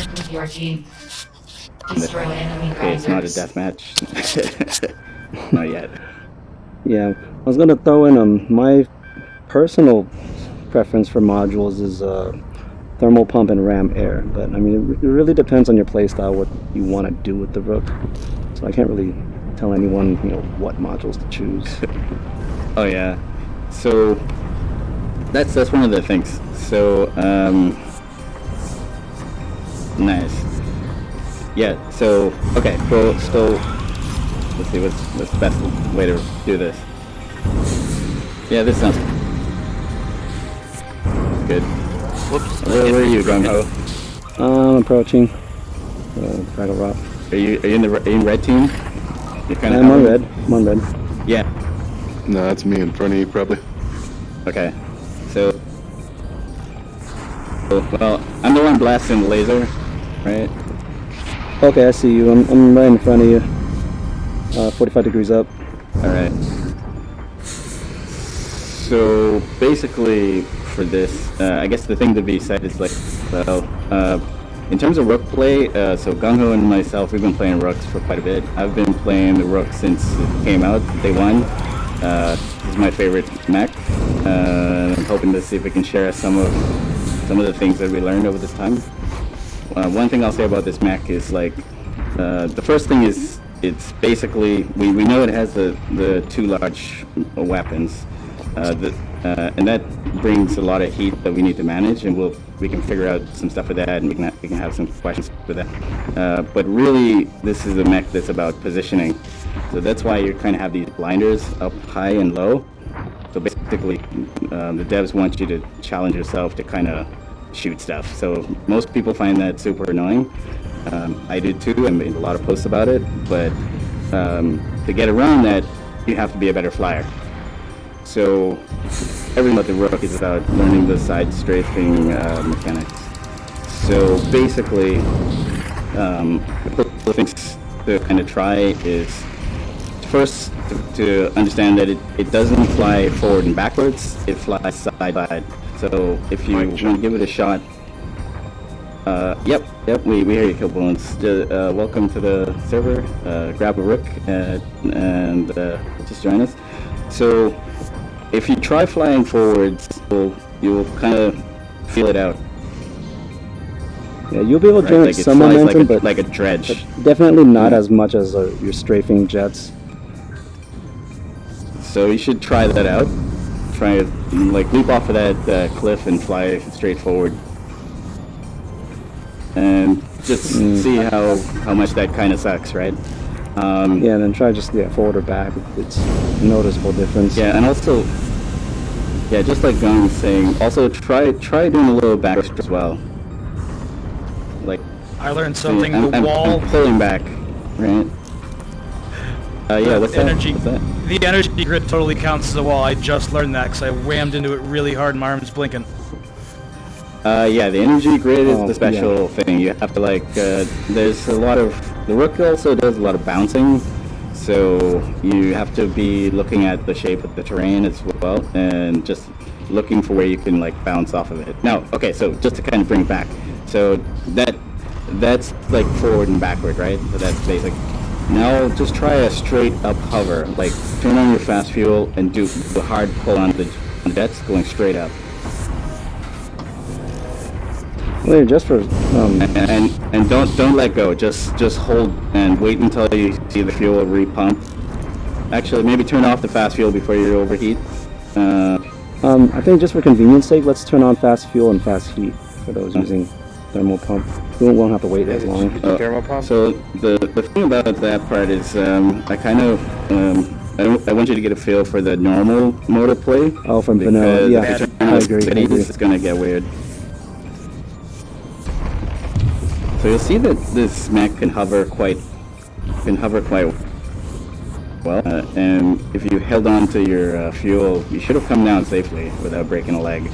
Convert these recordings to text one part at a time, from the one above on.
versus your team. Destroy enemy Okay, it's not a grinders. death match. Not yet. Yeah, I was gonna throw in my personal preference for modules is thermal pump and ram air, but I mean it really depends on your playstyle, what you want to do with the Rook. So I can't really tell anyone what modules to choose. Oh yeah. So that's one of the things. So nice. Yeah. So okay. Well, so let's see what's the best way to do this. Yeah, this sounds good. Whoops. Where are you, Gung-Ho? I'm approaching Fraggle Rock. Are you in red team? You're kind of. I'm on red. I'm on red. Yeah. No, that's me in front of you, probably. Okay. So well, I'm the one blasting the laser, right? Okay, I see you. I'm right in front of you. 45 degrees up. All right. So basically, for this, I guess the thing to be said is like, well, in terms of Rook play, so Gung-Ho and myself, we've been playing Rooks for quite a bit. I've been playing the Rook since it came out, day one. This is my favorite mech. I'm hoping to see if we can share some of the things that we learned over this time. One thing I'll say about this mech is like, the first thing is it's basically we know it has the two large weapons, and that brings a lot of heat that we need to manage, and we can figure out some stuff with that, and we can have some questions with that. But really, this is a mech that's about positioning, so that's why you kind of have these blinders up high and low. So basically, the devs want you to challenge yourself to kind of shoot stuff. So most people find that super annoying. I do too. I made a lot of posts about it. But to get around that, you have to be a better flyer. So everything about the Rook is about learning the side strafing mechanics. So basically, the things to kind of try is first to understand that it doesn't fly forward and backwards, it flies side by side. So if you want to give it a shot, yep, we hear you, Killbones. Welcome to the server. Grab a Rook and just join us. So if you try flying forwards, you'll kind of feel it out. Yeah, you'll be able to generate some momentum, but like a dredge. But definitely not as much as your strafing jets. So you should try that out. Try to like leap off of that cliff and fly straight forward, and just see how much that kind of sucks, right? Yeah, and then try just forward or back. It's a noticeable difference. Yeah, and also, yeah, just like Gung was saying, also try doing a little back as well. Like I learned something. I'm pulling back, right? Yeah, what's energy, that? The energy grid totally counts as a wall. I just learned that because I whammed into it really hard and my arm's blinking. Yeah, the energy grid is the special thing. You have to like, there's a lot of, the Rook also does a lot of bouncing, so you have to be looking at the shape of the terrain as well, and just looking for where you can like bounce off of it. Now, okay, so just to kind of bring it back, so that's like forward and backward, right? So that's basic. Now just try a straight up hover, like turn on your fast fuel and do a hard pull on the jets going straight up. Wait, just for and don't let go. Just hold and wait until you see the fuel repump. Actually, maybe turn off the fast fuel before you overheat. I think just for convenience sake, let's turn on fast fuel and fast heat for those using thermal pump. We won't have to wait as long. Thermal pump? So the thing about that part is I kind of I want you to get a feel for the normal mode of play. Oh, from vanilla, yeah, I agree. It's gonna get weird. So you'll see that this mech can hover quite well, and if you held on to your fuel, you should have come down safely without breaking a leg.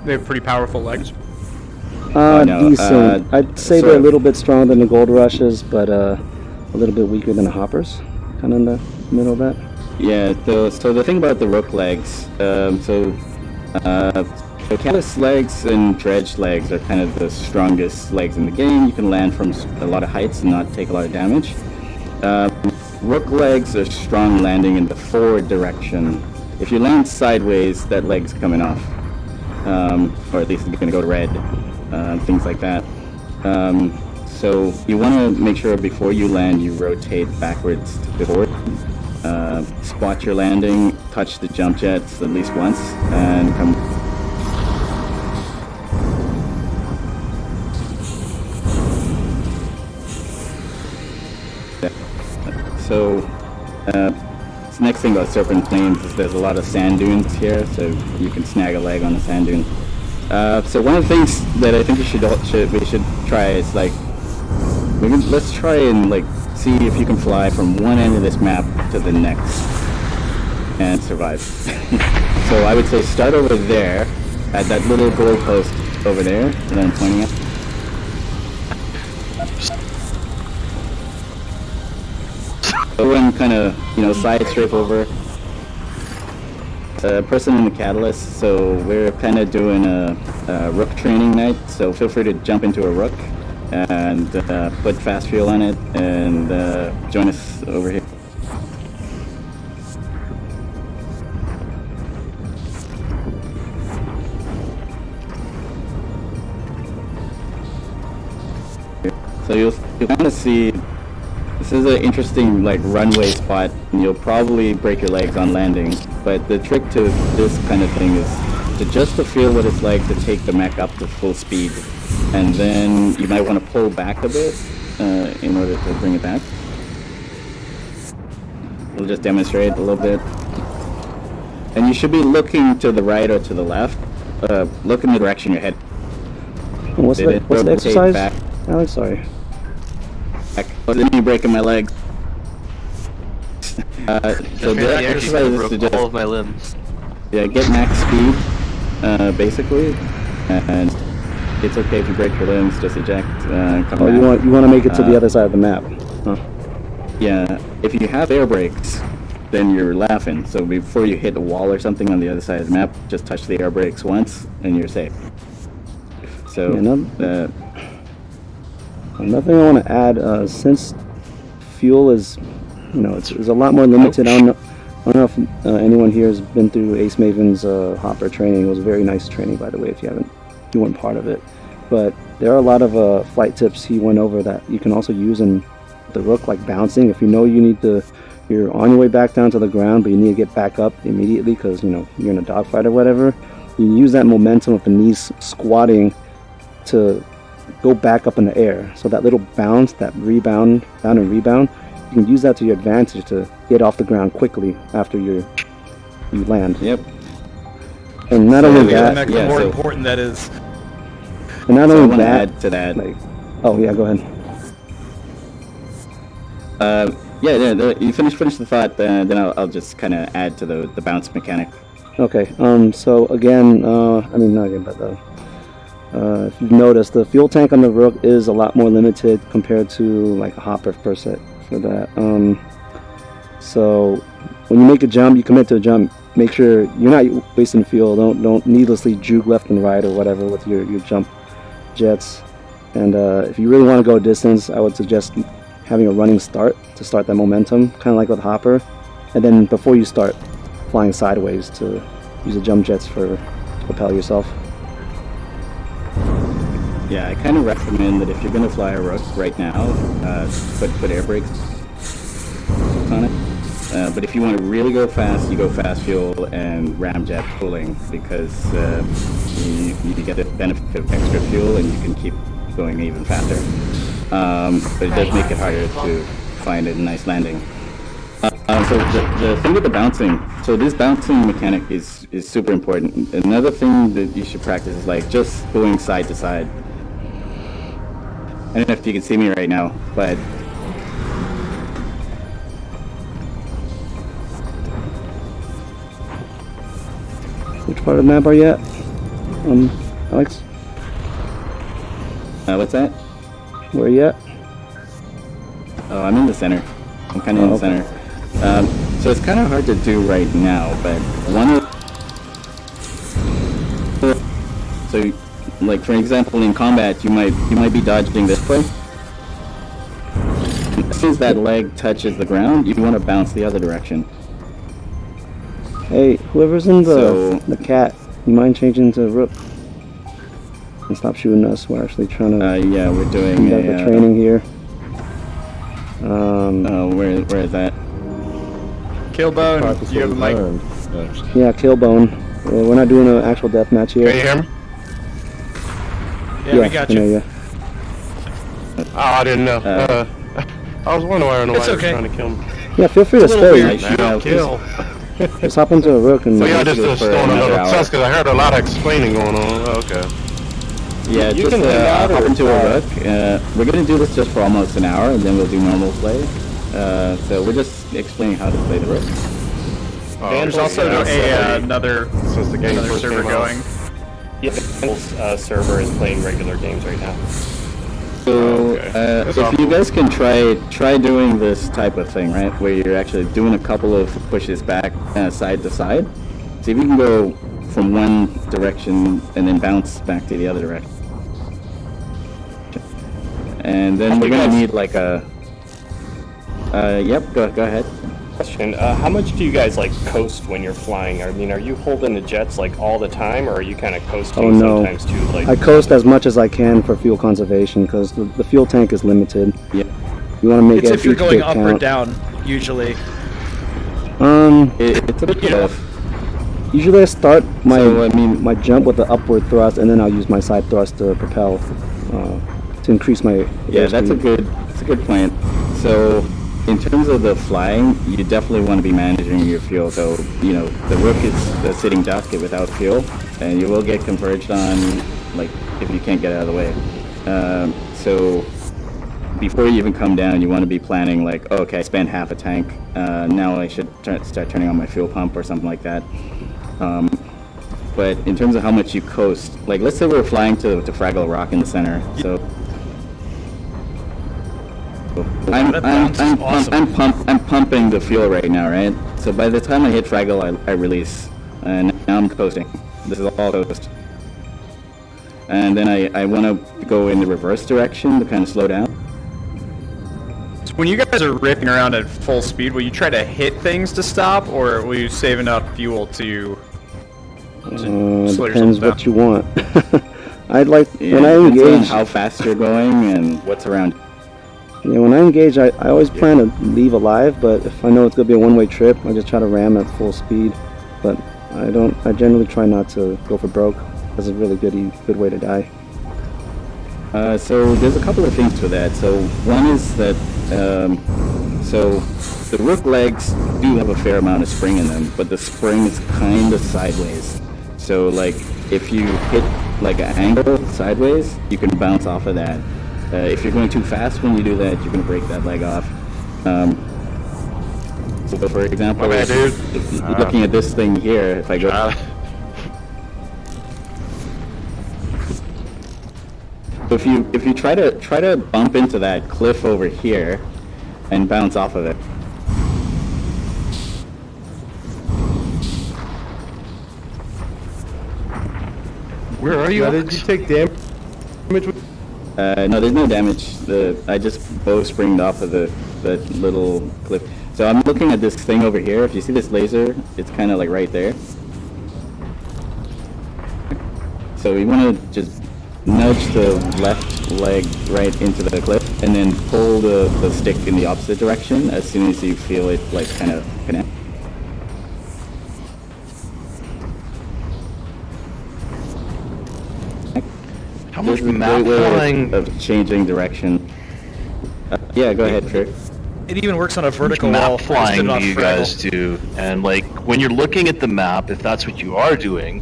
They have pretty powerful legs. Decent. I'd say they're a little bit stronger than the Gold Rushes, but a little bit weaker than the Hoppers. Kind of in the middle of that. Yeah. So the thing about the Rook legs, So callus legs and dredge legs are kind of the strongest legs in the game. You can land from a lot of heights and not take a lot of damage. Rook legs are strong landing in the forward direction. If you land sideways, that leg's coming off. Or at least it's going to go to red, things like that. So you want to make sure before you land, you rotate backwards to forward. Spot your landing, touch the jump jets at least once, and come. So, this next thing about Serpent Plains is there's a lot of sand dunes here, so you can snag a leg on a sand dune. So one of the things that I think we should try is like, let's try and like see if you can fly from one end of this map to the next and survive. So I would say start over there at that little goalpost over there that I'm pointing at. So and kind of, side strafe over. Person in the catalyst, so we're kind of doing a Rook training night, so feel free to jump into a Rook and put fast fuel on it and join us over here. So you'll kind of see, this is an interesting like runway spot, and you'll probably break your legs on landing, but the trick to this kind of thing is to feel what it's like to take the mech up to full speed, and then you might want to pull back a bit in order to bring it back. We'll just demonstrate a little bit. And you should be looking to the right or to the left. Look in the direction you're heading. What's the exercise? Back. Alex, sorry. Then you breaking my leg. So the exercise is to just all of my limbs. Get max speed, basically, and it's okay if you break your limbs. Just eject. Come back. You want to make it to the other side of the map? Huh. Yeah, if you have air brakes, then you're laughing. So before you hit a wall or something on the other side of the map, just touch the air brakes once, and you're safe. So. Yeah, another thing I want to add, since fuel is, it's a lot more limited. I don't know if anyone here has been through Ace Maven's hopper training. It was a very nice training, by the way, if you weren't part of it. But there are a lot of flight tips he went over that you can also use in the Rook, like bouncing. If you know you're on your way back down to the ground, but you need to get back up immediately because, you're in a dogfight or whatever, you can use that momentum of the knees squatting to go back up in the air. So that little bounce, that rebound, down and rebound, you can use that to your advantage to get off the ground quickly after you land. Yep. And not only that, the more important that is. And not So I only want to that, add to that. oh yeah, go ahead. You finish the thought, then I'll just kind of add to the bounce mechanic. Okay. So again, if you've noticed, the fuel tank on the Rook is a lot more limited compared to like a hopper per se for that. So when you make a jump, you commit to a jump, make sure you're not wasting fuel. Don't needlessly juke left and right or whatever with your jump jets. And if you really want to go a distance, I would suggest having a running start to start that momentum, kind of like with hopper. And then before you start flying sideways, to use the jump jets to propel yourself. Yeah, I kind of recommend that if you're going to fly a Rook right now, put air brakes on it. But if you want to really go fast, you go fast fuel and ramjet pulling, because you get the benefit of extra fuel and you can keep going even faster. But it does make it harder to find a nice landing. So the thing with the bouncing, so this bouncing mechanic is super important. Another thing that you should practice is like just going side to side. I don't know if you can see me right now, but which part of the map are you at, Alex? What's that? Where are you at? Oh, I'm in the center. I'm kind of in the center. So it's kind of hard to do right now, but one of So, like for example, in combat, you might be dodging this way. As soon as that leg touches the ground, you want to bounce the other direction. Hey, whoever's in So- the cat, you mind changing to Rook? And stop shooting us. We're actually trying to Yeah, we're doing conduct the training here. Where is that? Killbone, you have a mic. Yeah, Killbone. We're not doing an actual deathmatch here. Can you hear me? Yeah, we got I know you. Oh, I didn't know. I was wondering why It's they okay. were trying to kill me. Yeah, feel free to It's a little stay. weird. Now kill. Just hop into a Rook and So y'all just for throwing a another little hour. test because I heard a lot of explaining going on. Okay. Yeah, You just can hang out hop or into a try. Rook. We're gonna do this just for almost an hour, and then we'll do normal play. So we're just explaining how to play the Rook. There's also another Since the game first server came out. going. Yeah, the server is playing regular games right now. So okay. That's if you awful. guys can try doing this type of thing, right, where you're actually doing a couple of pushes back side to side. See if you can go from one direction and then bounce back to the other direction. And then we're gonna need like a. Yep. Go ahead. Question, how much do you guys like coast when you're flying? I mean, are you holding the jets like all the time, or are you kind of coasting Oh, no. sometimes too? Like, I coast as much as I can for fuel conservation because the fuel tank is limited. Yep. You want to make It's if you're each going bit up count. or down, usually. It's a bit tough. Usually I start my So, I mean- my jump with the upward thrust, and then I'll use my side thrust to propel to increase my Yeah, that's a airspeed. good point. So, in terms of the flying, you definitely want to be managing your fuel. So, you know, the Rook is a sitting duck without fuel, and you will get converged on, like, if you can't get out of the way. So, before you even come down, you want to be planning, like, oh, okay, I spent half a tank. Now I should start turning on my fuel pump or something like that. But in terms of how much you coast, like, let's say we're flying to Fraggle Rock in the center. So. That bounce is awesome. I'm pumping the fuel right now, right? So by the time I hit Fraggle, I release, and now I'm coasting. This is all coast. And then I want to go in the reverse direction to kind of slow down. When you guys are ripping around at full speed, will you try to hit things to stop, or will you save enough fuel to slow yourself Depends down? what you want. I'd like Yeah, when I it depends on engage. how fast you're going and what's around. Yeah, when I engage, I always plan to leave alive, but if I know it's gonna be a one-way trip, I just try to ram at full speed. But I generally try not to go for broke. That's a really good way to die. So there's a couple of things to that. So one is that so the Rook legs do have a fair amount of spring in them, but the spring is kind of sideways. So like if you hit like an angle sideways, you can bounce off of that. If you're going too fast when you do that, you're going to break that leg off. So for example, My bad, dude. if looking at this thing here, if I go. If you try to bump into that cliff over here and bounce off of it. Where are you? Now, did you take damage? No, there's no damage. I just bowstringed off of the little cliff. So I'm looking at this thing over here. If you see this laser, it's kind of like right there. So we want to just nudge the left leg right into the cliff, and then pull the stick in the opposite direction as soon as you feel it like kind of connect. How much There's a map great way flying? of changing direction. Yeah, go ahead, Trick. It even works on a vertical Map wall. flying instead do of you Fraggle. guys do? And like when you're looking at the map, if that's what you are doing,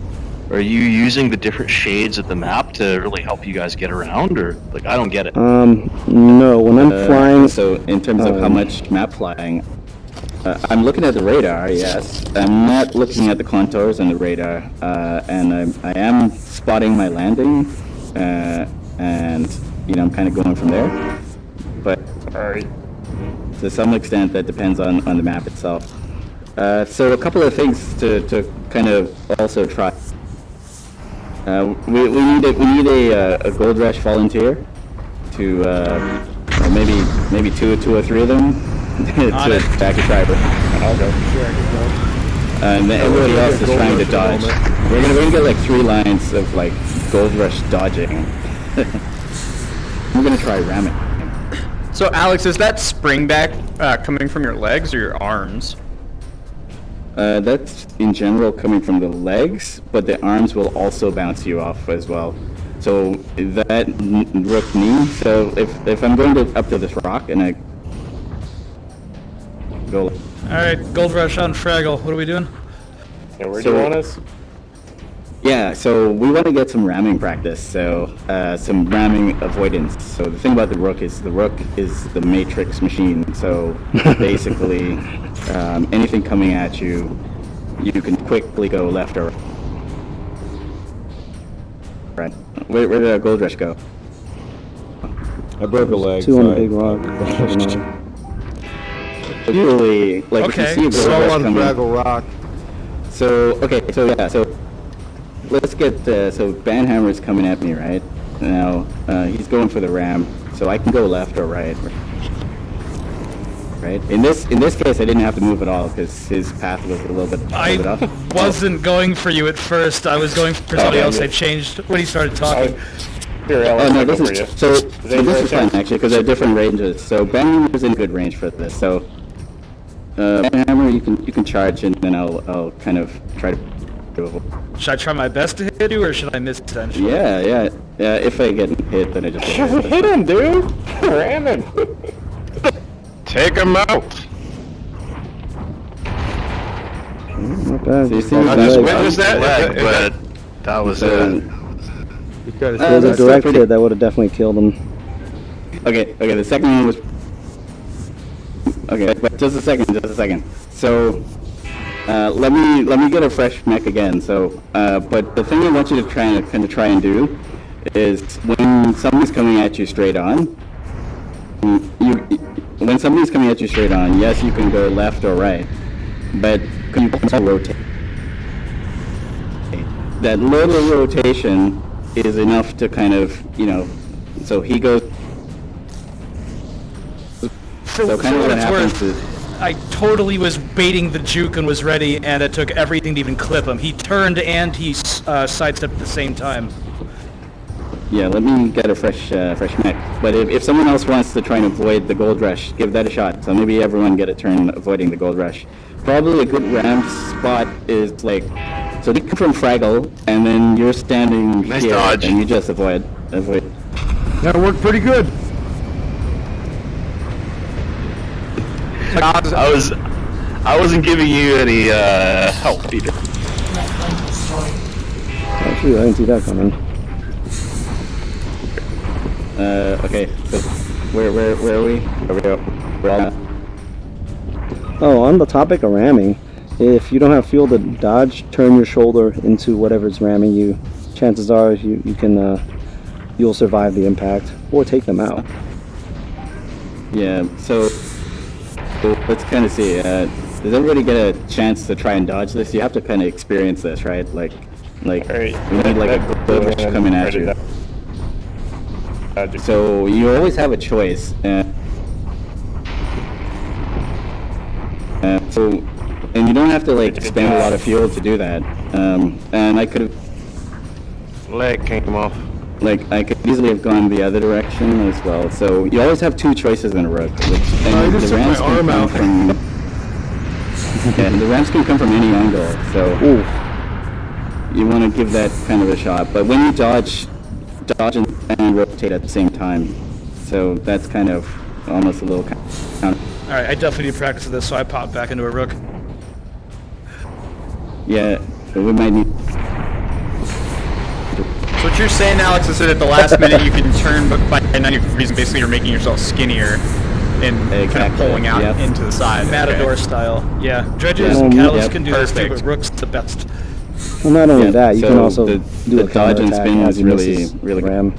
are you using the different shades of the map to really help you guys get around, or like I don't get it? No, when I'm flying, So in terms of how much map flying, I'm looking at the radar, yes. I'm not looking at the contours on the radar, and I am spotting my landing, and you know I'm kind of going from there. But to some extent, that depends on the map itself. So a couple of things to kind of also try. We need a Gold Rush volunteer to or maybe two or three of them to back a driver. I'll go. Sure, I can go. And then everybody else is trying to dodge. We're gonna get like 3 lines of like Gold Rush dodging. We're gonna try ramming. So, Alex, is that spring back coming from your legs or your arms? That's in general coming from the legs, but the arms will also bounce you off as well. So that rook knee. So if I'm going up to this rock and I go. All right, Gold Rush on Fraggle. What are we doing? Yeah, where do you want us? Yeah, so we want to get some ramming practice, so some ramming avoidance. So the thing about the rook is the matrix machine. So basically, anything coming at you, you can quickly go left or right. Where did our Gold Rush go? I broke a leg. 2 on the so big rock. Usually, like Okay, if you see a Gold So Rush on coming. Fraggle Rock. So let's get so Banhammer's coming at me right now. He's going for the ram, so I can go left or right. Right. In this case, I didn't have to move at all because his path was a little bit off. I wasn't going for you at first. I was going for somebody else. I changed when he started talking. Here, Oh Alex, no, I'll go this for you. is so this is fun actually because they're different ranges. So Banhammer's in good range for this. So Banhammer, you can charge and then I'll kind of try to. Should I try my best to hit you, or should I miss potentially? Yeah. If I get hit, then I just Hit him, dude! Ram him! Take him out. Not bad. So you see I the just leg? witnessed that. Leg, but that was So- it. You gotta If it was a that's still direct pretty- hit, that would have definitely killed him. Okay, the second one was... Okay, but just a second. So, let me get a fresh mech again, so, but the thing I want you to try and do is when somebody's coming at you straight on, yes, you can go left or right, but you can also rotate. That little rotation is enough to kind of, so he goes. So kind of what happens is, I totally was baiting the juke and was ready, and it took everything to even clip him. He turned and he sidestepped at the same time. yeah, let me get a fresh mech. But if someone else wants to try and avoid the Gold Rush, give that a shot. So maybe everyone get a turn avoiding the Gold Rush. Probably a good ramp spot is like, so they come from Fraggle, and then you're standing Nice here, dodge. and you just avoid. That worked pretty good. I wasn't giving you any help either. Network destroyed. Oh, shoot, I didn't see that coming. Okay, so where are we? We're all Oh, on the topic of ramming, if you don't have fuel to dodge, turn your shoulder into whatever's ramming you. Chances are you'll survive the impact or take them out. Yeah, so let's kind of see. Does everybody get a chance to try and dodge this? You have to kind of experience this, right? Like Alright. you need like a Gold Rush coming at you. So you always have a choice. And you don't have to like spend a lot of fuel to do that. And I could have. Leg came off. Like, I could easily have gone the other direction as well. So, you always have 2 choices in a rook. I just took my arm out. Yeah, the rams can come from any angle. So, you want to give that kind of a shot. But when you dodge and rotate at the same time. So, that's kind of almost a little counter. Alright, I definitely need to practice this, so I pop back into a rook. Yeah, we might need. So what you're saying, Alex, is that at the last minute you can turn by 90 degrees, and basically you're making yourself skinnier and kind of Exactly, pulling out yep. into the side. Matador Okay. style. Yeah, dredges Yeah. and catalysts Yep, can do this too, perfect. but rook's the best. Well, not only Yeah, that, you so can also the do a dodge and counterattack spin as is you really- miss his really good. ram.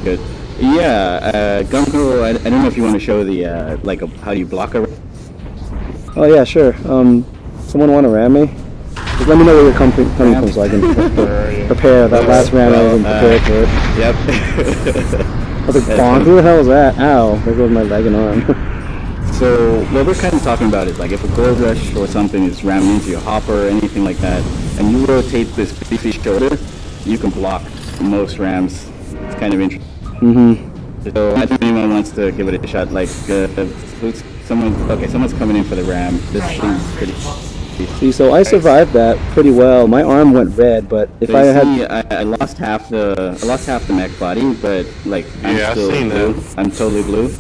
Good. Yeah, Gumko, I don't know if you want to show the, how do you block a... Oh yeah, sure. Someone want to ram me? Just let me know where you're coming from so I can prepare. That last round I wasn't prepared for it. Yep. I was like, bonk, who the hell was that? Ow, there goes my leg and arm. So what we're kind of talking about is like if a gold rush or something is ramming into your hopper or anything like that, and you rotate this beefy shoulder, you can block most rams. It's kind of interesting. So I think anyone wants to give it a shot. Like someone's coming in for the ram. This thing's pretty. See, so I survived that pretty well. My arm went red, but if So I you had... see, I lost half the mech body, but like I'm Yeah, I've still seen blue. that. I'm totally blue.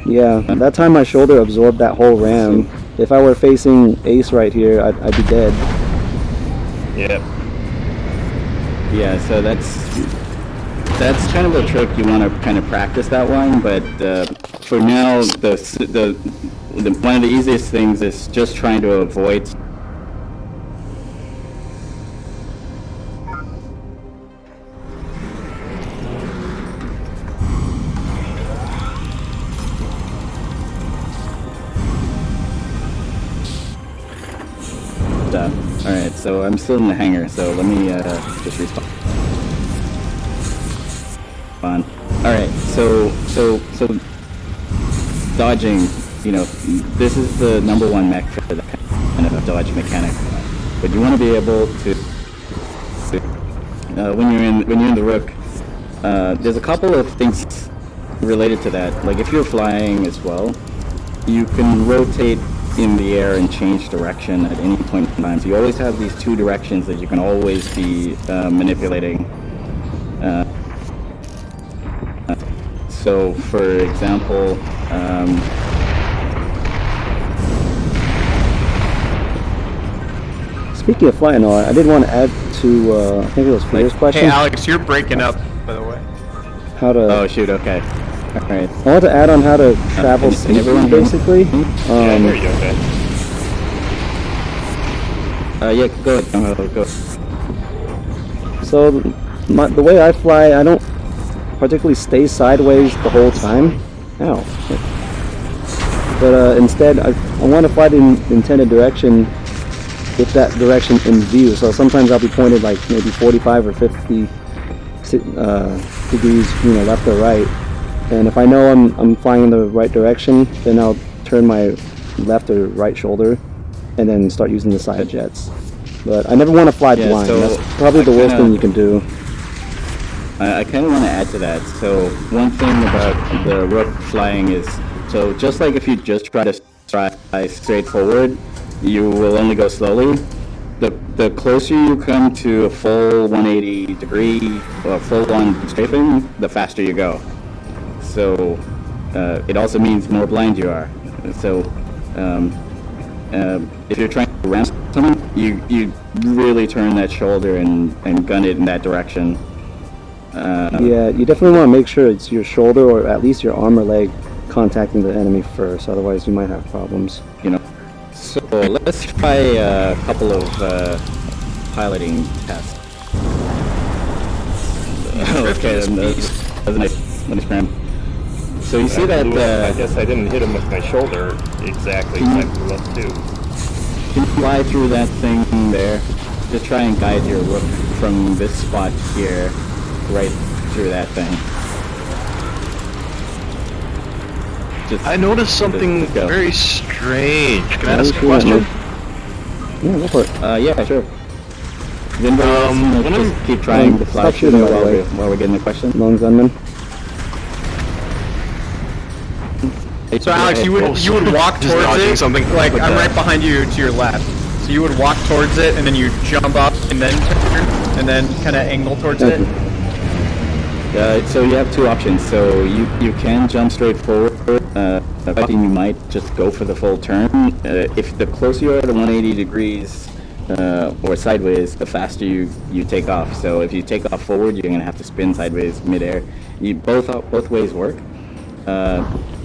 Yeah, that time my shoulder absorbed that whole ram. If I were facing Ace right here, I'd be dead. Yep. Yeah, so that's kind of a trick you want to kind of practice that one. But for now, one of the easiest things is just trying to avoid. Alright, so I'm still in the hangar, so let me just respawn. Alright, so dodging, you know, this is the number one mech for that kind of a dodge mechanic. But you want to be able to when you're in the Rook, there's a couple of things related to that. Like if you're flying as well, you can rotate in the air and change direction at any point in time. So you always have these two directions that you can always be manipulating. So for example, Speaking of flying, though, I did want to add to, I think it was Peter's question. Hey, Alex, you're breaking up, by the way. How to... oh shoot, okay. Alright. I want to add on how to travel can safely, everyone hear me? basically. Yeah, I hear you okay. Yeah, go ahead. Go. So the way I fly, I don't particularly stay sideways the whole time. Ow. But instead, I want to fly the intended direction with that direction in view. So sometimes I'll be pointed like maybe 45 or 50 degrees, you know, left or right. And if I know I'm flying in the right direction, then I'll turn my left or right shoulder and then start using the side jets. But I never want to fly blind. So that's probably the worst thing you can do. I kind of want to add to that. So one thing about the Rook flying is, so just like if you just try to fly straight forward, you will only go slowly. The closer you come to a full 180 degree or full on strafing, the faster you go. So it also means more blind you are. So if you're trying to ram someone, you really turn that shoulder and gun it in that direction. Yeah, you definitely want to make sure it's your shoulder or at least your arm or leg contacting the enemy first, otherwise you might have problems. You know. So let's try a couple of piloting tests. Okay, that was a nice cram. So you see I that? guess I didn't hit him with my shoulder exactly when I blew up too. Can you fly through that thing there? Just try and guide your Rook from this spot here, right through that thing. I noticed something just go. very strange. Can I ask a question? Yeah, go for it. Yeah, sure. Then just keep trying to fly stop through shooting, there by the way. while we're getting the question. Lone gunman. So Alex, you would walk Just towards dodging it, something. like Like I'm that. right behind you to your left. So you would walk towards it, and then you jump up, and then turn, and then kind of angle towards it. So you have two options. So you can jump straight forward. I think you might just go for the full turn. If the closer you are to 180 degrees or sideways, the faster you take off. So if you take off forward, you're gonna have to spin sideways midair. Both ways work.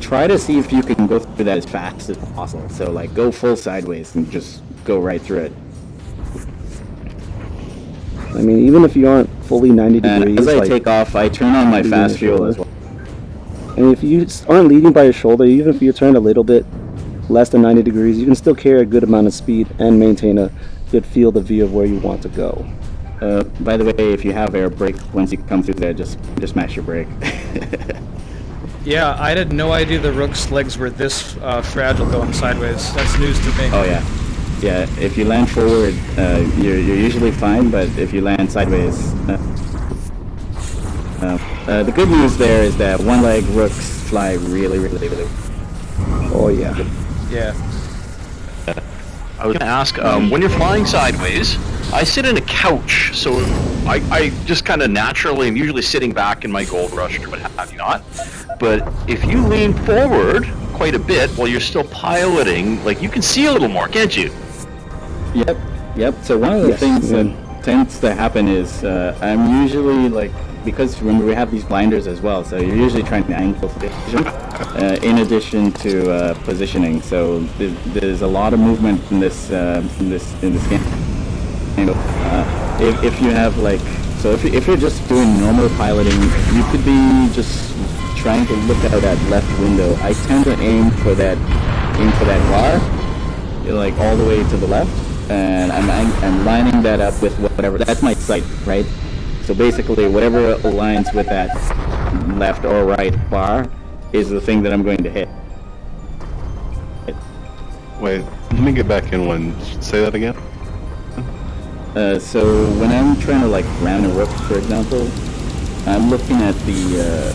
Try to see if you can go through that as fast as possible. So like go full sideways and just go right through it. I mean, even if you aren't fully 90 And degrees, as I like, take off, I turn on my leading fast your fuel as shoulder. well. And if you aren't leading by your shoulder, even if you're turned a little bit less than 90 degrees, you can still carry a good amount of speed and maintain a good field of view of where you want to go. By the way, if you have air brake, once you come through there, just smash your brake. Yeah, I had no idea the Rook's legs were this fragile going sideways. That's news to me. Oh yeah, yeah. If you land forward, you're usually fine, but if you land sideways, the good news there is that one-leg Rooks fly really, really, really. Oh yeah. Yeah. I was going to ask, when you're flying sideways, I sit in a couch, so I just kind of naturally am usually sitting back in my Gold Rush or what have you not. But if you lean forward quite a bit while you're still piloting, like you can see a little more, can't you? Yep, yep. So one of the things that tends to happen is I'm usually like, because remember we have these blinders as well, so you're usually trying to angle vision in addition to positioning. So there's a lot of movement in this game. If you have like, so if you're just doing normal piloting, you could be just trying to look out that left window. I tend to aim for that bar, like all the way to the left, and I'm lining that up with whatever. That's my sight, right? So basically, whatever aligns with that left or right bar is the thing that I'm going to hit. Wait, let me get back in one. Say that again. So when I'm trying to like ram a Rook, for example, I'm looking at the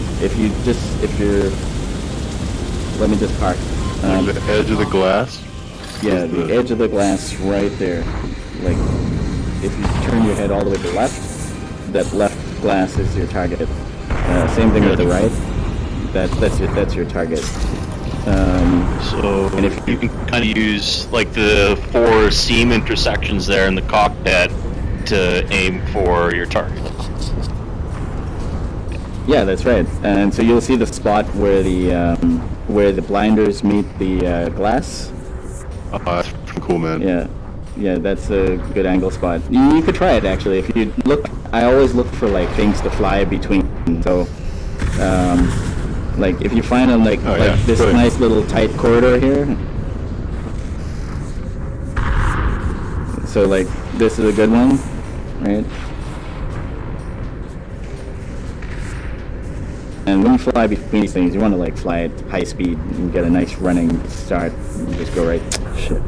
let me just park. The edge of the glass. Yeah, the edge of the glass right there. Like if you turn your head all the way to the left, that left glass is your target. Same thing with the right. That's your target. So, and if you can kind of use like the 4 seam intersections there in the cockpit to aim for your target. Yeah, that's right. And so you'll see the spot where the blinders meet the glass. Oh, that's pretty cool, man. Yeah, yeah, that's a good angle spot. You could try it actually. If you look, I always look for like things to fly between. So, like if you find a like this nice little tight corridor here. So like this is a good one, right? And when you fly between these things, you want to like fly at high speed and get a nice running start. You just go right. Shit.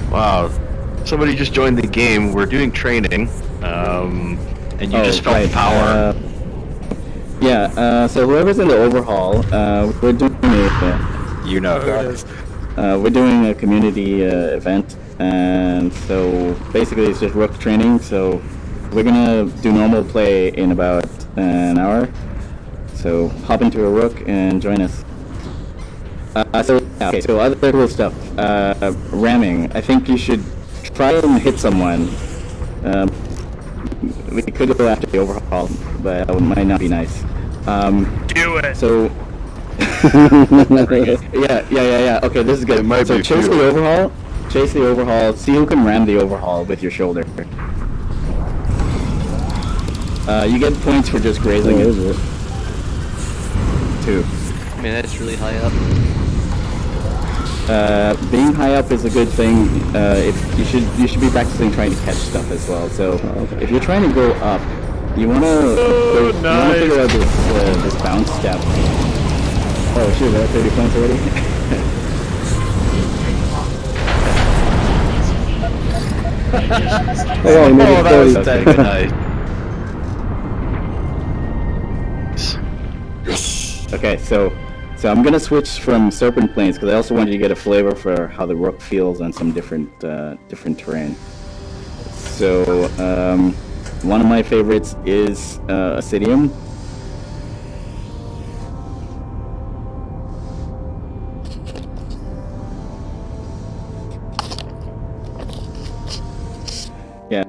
Wow. Somebody just joined the game. We're doing training, and you just felt the power. So whoever's in the overhaul, we're doing You know who it is. we're doing a community event, and so basically it's just Rook training. So we're gonna do normal play in about an hour. So hop into a Rook and join us. So other cool stuff. Ramming. I think you should try and hit someone. We could go after the overhaul, but it might not be nice. Do it. So. Yeah. Okay, this is good. It might so be chase fuel. the overhaul. Chase the overhaul. See who can ram the overhaul with your shoulder. You get points for just grazing it. Is it? 2. I mean, that's really high up. Being high up is a good thing. If you should be practicing trying to catch stuff as well. So if you're trying to go up, you wanna figure out this bounce step. Oh shoot, we're at 30 points already. Oh, maybe that was 30. good night. Okay, so I'm gonna switch from Serpent Plains because I also wanted you to get a flavor for how the Rook feels on some different terrain. So one of my favorites is Acidium. Yeah.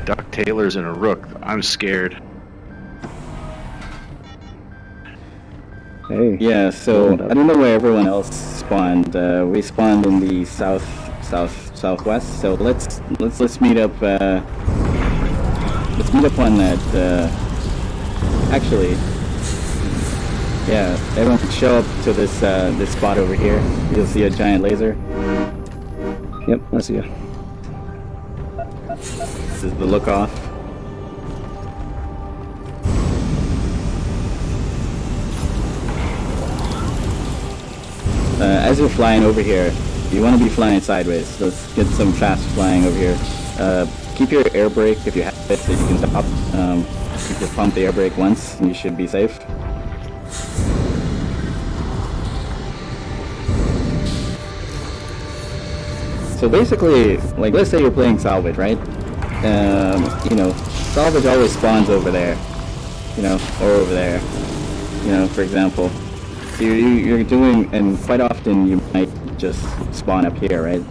Duck Taylor's in a Rook. I'm scared. Hey. Yeah, so I don't know where everyone else spawned. We spawned in the southwest. So let's meet up. let's meet up on that. Actually, yeah, everyone show up to this this spot over here. You'll see a giant laser. Yep, I see you. This is the look off. As you're flying over here, you want to be flying sideways. Let's get some fast flying over here. Keep your air brake if you have it, so you can stop. You just pump the air brake once, and you should be safe. So basically, like, let's say you're playing salvage, right? You know, salvage always spawns over there, you know, or over there, you know, for example. So you're doing, and quite often you might just spawn up here, right?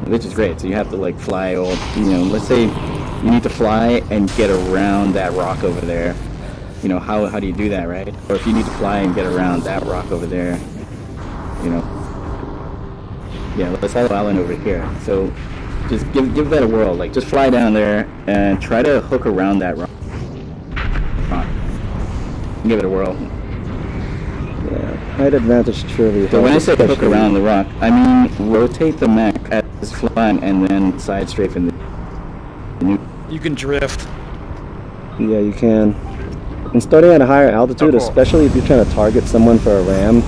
Which is great. So you have to like fly, or you know, let's say you need to fly and get around that rock over there. You know, how do you do that, right? Or if you need to fly and get around that rock over there, you know. Yeah, let's have an island over here. So just give that a whirl. Like just fly down there and try to hook around that rock. Give it a whirl. Yeah, height advantage surely. So when I say hook especially- around the rock, I mean rotate the mech as it's flying and then side strafe in the new. You can drift. Yeah, you can. And starting at a higher altitude, Oh, cool. especially if you're trying to target someone for a ram,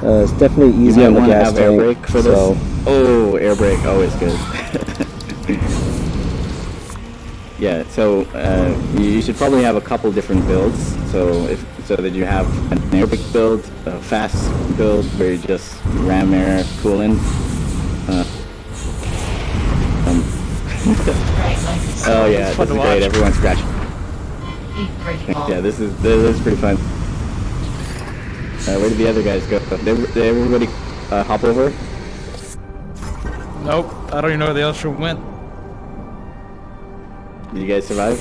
it's definitely You easy might on the want to gas have air tank. brake for So, this. Oh, air brake, always good. Yeah, so you should probably have a couple different builds. So that you have an air brake build, a fast build where you just ram air cooling. Oh yeah, this fun is to great. watch. Everyone's scratching. Yeah, this is pretty fun. Where did the other guys go? Did everybody hop over? Nope, I don't even know where the other went. Did you guys survive?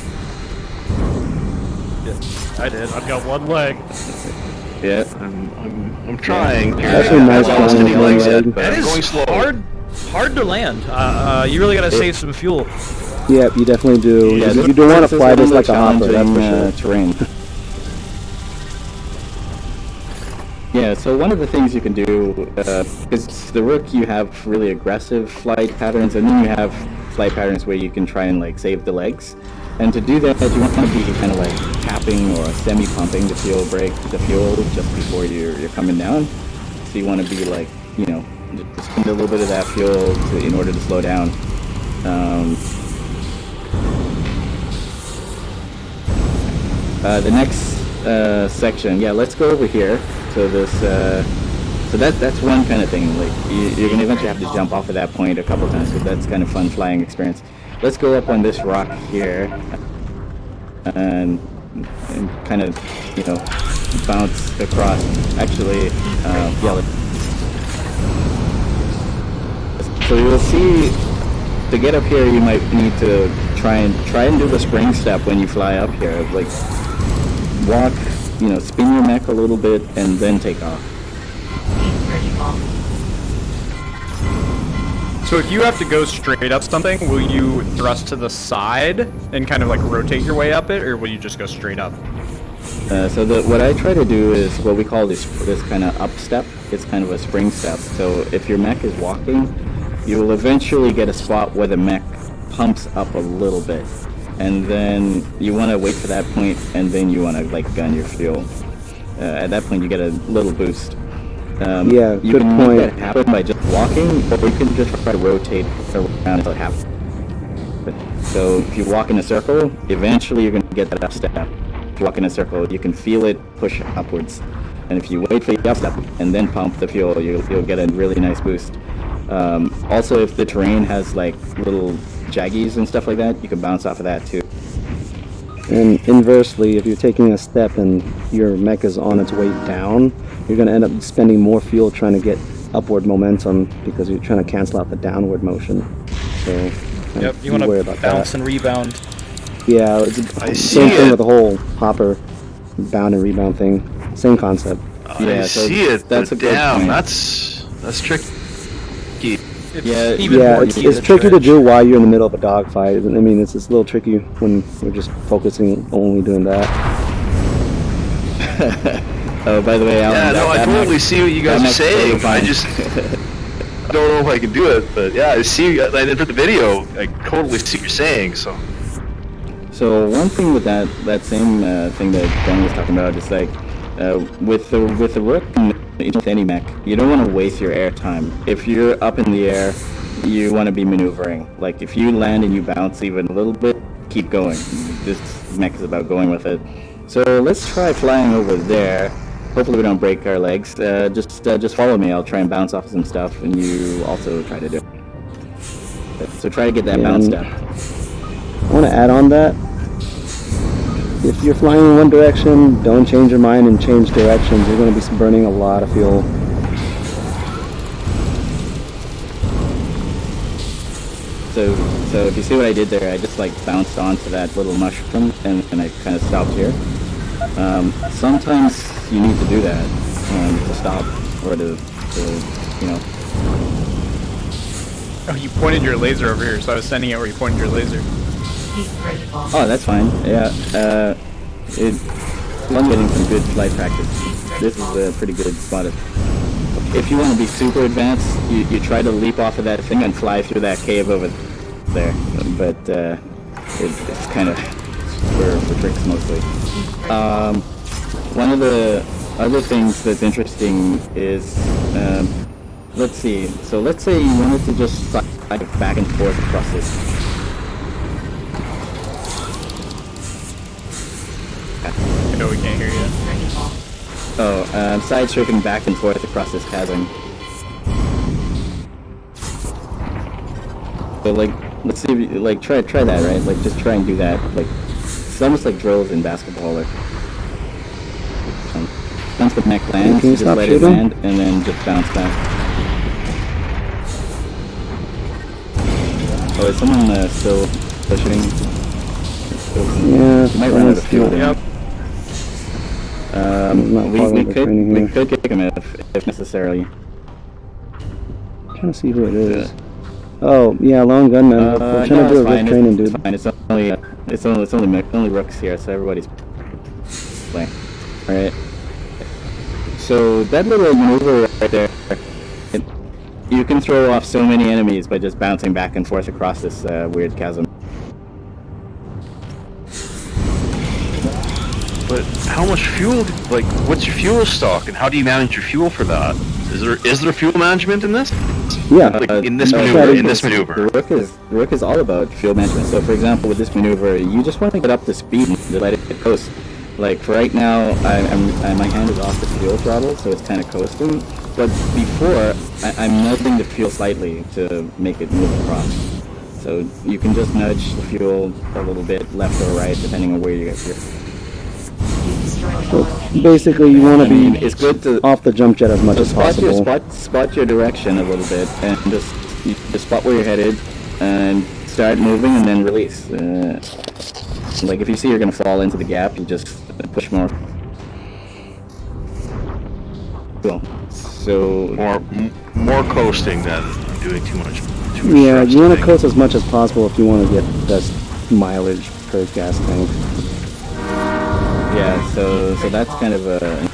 I did. I've got one leg. Yeah. I'm trying. Actually, nice I haven't lost flying any with one legs yet, leg. but That I'm is going slow. hard to land. You really gotta save some fuel. yeah, you definitely do. Yeah, you don't want to fly this like a hopper, that's for challenging, sure. terrain. Yeah, so one of the things you can do is the Rook, you have really aggressive flight patterns, and then you have flight patterns where you can try and like save the legs. And to do that, you want to be kind of like tapping or semi-pumping the fuel just before you're coming down. So you want to be like, you know, just spend a little bit of that fuel in order to slow down. The next section, yeah, let's go over here to this. So that's one kind of thing. Like you're gonna eventually have to jump off of that point a couple times, because that's kind of fun flying experience. Let's go up on this rock here and kind of, you know, bounce across. Actually, yeah. So you'll see, to get up here, you might need to try and do the spring step when you fly up here. Like walk, you know, spin your mech a little bit and then take off. So if you have to go straight up something, will you thrust to the side and kind of like rotate your way up it, or will you just go straight up? So what I try to do is what we call this kind of up step. It's kind of a spring step. So if your mech is walking, you will eventually get a spot where the mech pumps up a little bit, and then you want to wait for that point, and then you want to like gun your fuel. At that point, you get a little boost. Yeah, you good can point. make that happen by just walking, or you can just try to rotate around until it happens. So if you walk in a circle, eventually you're going to get that up step. If you walk in a circle, you can feel it push upwards. And if you wait for the up step and then pump the fuel, you'll get a really nice boost. Also, if the terrain has like little jaggies and stuff like that, you can bounce off of that too. And inversely, if you're taking a step and your mech is on its way down, you're going to end up spending more fuel trying to get upward momentum because you're trying to cancel out the downward motion. So Yep, you be want wary to about bounce that. and rebound. Yeah, it's I the see same thing it. with the whole hopper bound and rebound thing. Same concept. Yeah, I so see it. that's But a good damn, point. that's tricky. Yeah, even Yeah, more it's key to tricky to trench. do while you're in the middle of a dogfight. I mean, it's a little tricky when you're just focusing only doing that. Oh, by the way, Alan, Yeah, no, I totally see what you guys are makes total saying. I fine. just don't know if I can do it, but yeah, I see. I did for the video, I totally see what you're saying. So So one thing with that same thing that Ben was talking about is like with the Rook and with any mech, you don't want to waste your air time. If you're up in the air, you want to be maneuvering. Like if you land and you bounce even a little bit, keep going. This mech is about going with it. So let's try flying over there. Hopefully we don't break our legs. Just follow me. I'll try and bounce off some stuff, and you also try to do it. So try to get that Yeah, bounce and down. I want to add on that. If you're flying in one direction, don't change your mind and change directions. You're going to be burning a lot of fuel. So if you see what I did there, I just like bounced onto that little mushroom and I kind of stopped here. Sometimes you need to do that to stop or to you know. Oh, you pointed your laser over here, so I was sending it where you pointed your laser. Heat critical. Oh, that's fine. Yeah. I'm getting some good flight practice. This is a pretty good spot. If you want to be super advanced, you try to leap off of that thing and fly through that cave over there. But it's kind of for tricks mostly. One of the other things that's interesting is, let's see. So let's say you wanted to just fly back and forth across this. No, we can't hear you. Critical. Oh, side surfing back and forth across this chasm. So like, let's see if you, like, try that, right? Like, just try and do that. Like, it's almost like drills in basketball. Like, once the mech lands, Can you just stop let shooting? it land and then just bounce back. Oh, is someone still pushing? Yeah, You might run out of fuel. Yep. Not We following the training here. could kick him if necessary. Trying to see who it is. Oh, yeah, lone gunman. We're trying to do a fine. Rook training, It's dude. fine. It's only Rooks here, so everybody's playing. All right. So that little maneuver right there, you can throw off so many enemies by just bouncing back and forth across this weird chasm. but how much fuel? Like, what's your fuel stock, and how do you manage your fuel for that? Is there fuel management in this? Yeah. Like in this No, maneuver, in this The maneuver. Rook is all about fuel management. So, for example, with this maneuver, you just want to get up to speed and let it coast. Like for right now, my hand is off the fuel throttle, so it's kind of coasting. But before, I'm nudging the fuel slightly to make it move across. So you can just nudge the fuel a little bit left or right, depending on where you get here. You destroyed So the basically, you want I to mean, be it's good to off the jump jet as much as possible. spot your direction a little bit, and you just spot where you're headed, and start moving, and then release. Like if you see you're gonna fall into the gap, you just push more. Cool. So More coasting than doing too much. Yeah, you want to thrusting. coast as much as possible if you want to get the best mileage per gas tank. yeah, so that's kind of a.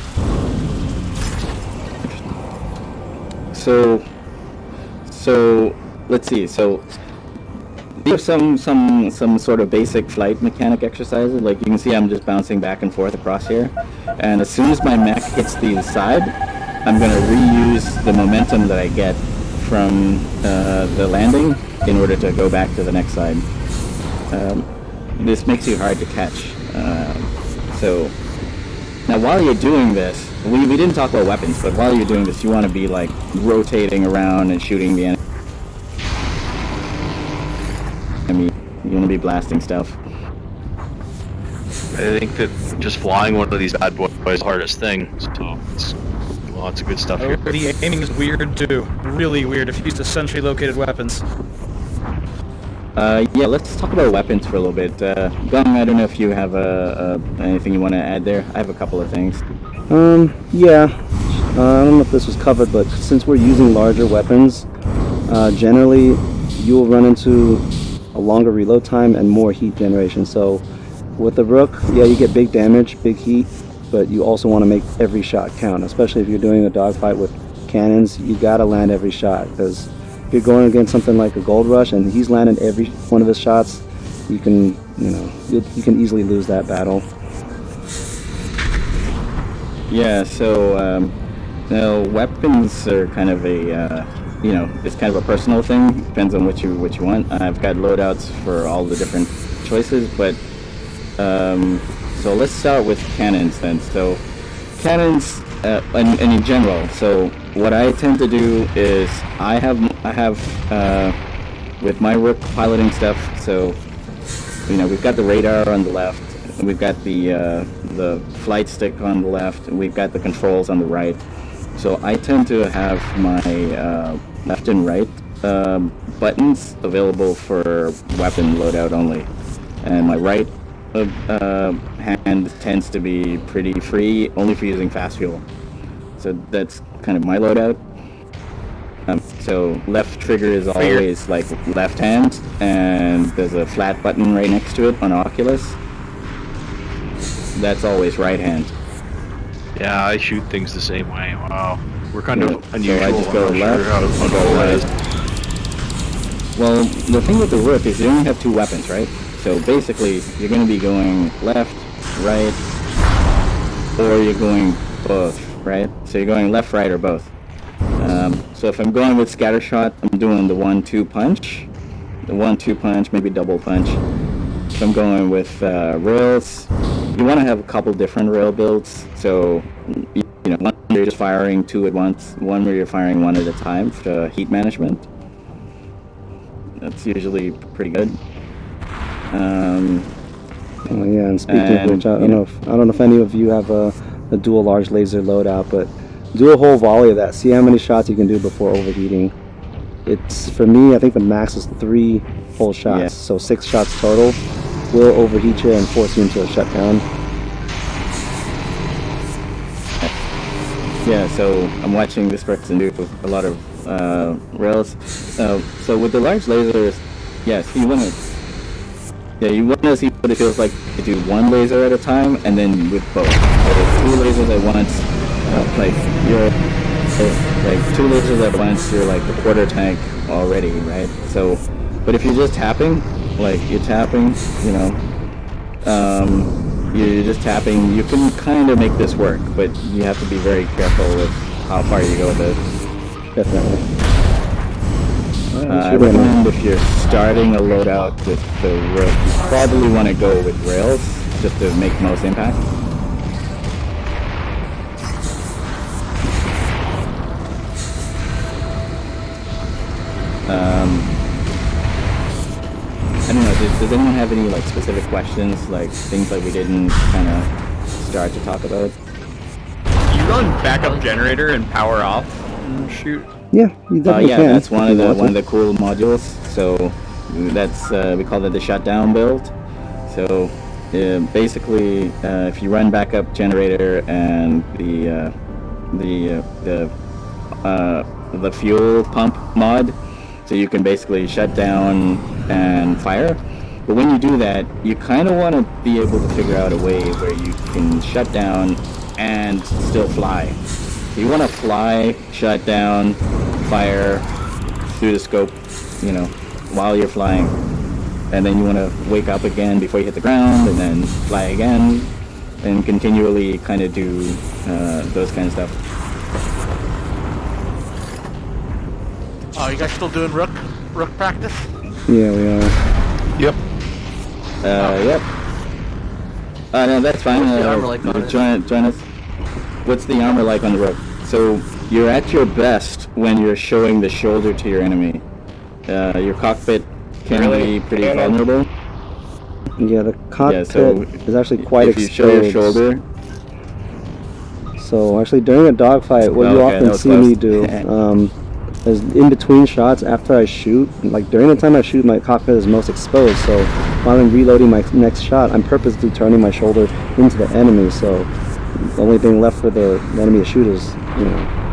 So let's see. So these are some sort of basic flight mechanic exercises. Like you can see, I'm just bouncing back and forth across here, and as soon as my mech hits the side, I'm gonna reuse the momentum that I get from the landing in order to go back to the next side. This makes you hard to catch. So now while you're doing this, we didn't talk about weapons, but while you're doing this, you want to be like rotating around and shooting the enemy. You want to be blasting stuff. I think that just flying one of these bad boys is the hardest thing. So it's lots of good stuff here. The aiming is weird too. Really weird if you use the centrally located weapons. Yeah, let's talk about weapons for a little bit. Gung, I don't know if you have anything you want to add there. I have a couple of things. Yeah. I don't know if this was covered, but since we're using larger weapons, generally you'll run into a longer reload time and more heat generation. So with the Rook, yeah, you get big damage, big heat, but you also want to make every shot count, especially if you're doing a dogfight with cannons. You gotta land every shot, because if you're going against something like a Gold Rush and he's landing every one of his shots, you can, you can easily lose that battle. Yeah, so weapons are kind of a it's kind of a personal thing. Depends on what you want. I've got loadouts for all the different choices, but so let's start with cannons then. So cannons, and in general. So what I tend to do is I have with my Rook piloting stuff. So we've got the radar on the left. We've got the flight stick on the left, and we've got the controls on the right. So I tend to have my left and right buttons available for weapon loadout only, and my right hand tends to be pretty free, only for using fast fuel. So that's kind of my loadout. So left trigger is always like left hand, and there's a flat button right next to it on Oculus. That's always right hand. Yeah, I shoot things the same way. Wow, we're kind of unusual. So I just go I'm not left, sure how to I go right. Well, the thing with the Rook is you only have two weapons, right? So basically, you're going to be going left, right, or you're going both, right? So you're going left, right, or both. So if I'm going with scatter shot, I'm doing the 1-2 punch. The 1-2 punch, maybe double punch. If I'm going with rails, you want to have a couple different rail builds. So, one where you're just firing two at once, one where you're firing one at a time for heat management. That's usually pretty good. Yeah, and speaking of which, I don't know if any of you have a dual large laser loadout, but do a whole volley of that. See how many shots you can do before overheating. It's, for me, I think the max is 3 whole shots, Yeah. so 6 shots total will overheat you and force you into a shutdown. Yeah, so I'm watching this person do a lot of rails. So with the large lasers, yes, you want to see what it feels like to do one laser at a time, and then with both. So 2 lasers at once, like 2 lasers at once, you're like a quarter tank already, right? So, but if you're just tapping, like you're tapping, you're just tapping, you can kind of make this work, but you have to be very careful with how far you go with it. Definitely. I recommend if you're starting a loadout with the Rook, you probably want to go with rails just to make most impact. I don't know, does anyone have any specific questions, like things that we didn't kind of start to talk about? You run backup generator and power off and shoot? Yeah, you definitely can. That's one of the cool modules. So that's we call it the shutdown build. So basically, if you run backup generator and the fuel pump mod, so you can basically shut down and fire. But when you do that, you kind of want to be able to figure out a way where you can shut down and still fly. So you want to fly, shut down, fire through the scope, while you're flying. And then you want to wake up again before you hit the ground, and then fly again, and continually kind of do those kind of stuff. Oh, you guys still doing Rook practice? Yeah, we are. Yep. Yep. No, that's fine. What's the armor like on it? Join us. What's the armor like on the Rook? So you're at your best when you're showing the shoulder to your enemy. Your cockpit can be pretty vulnerable. Yeah, the cockpit is actually quite if exposed. you show your shoulder. So actually, during a dogfight, what you often see me do is in between shots, after I shoot, like during the time I shoot, my cockpit is most exposed. So while I'm reloading my next shot, I'm purposely turning my shoulder into the enemy. So the only thing left for the enemy to shoot is,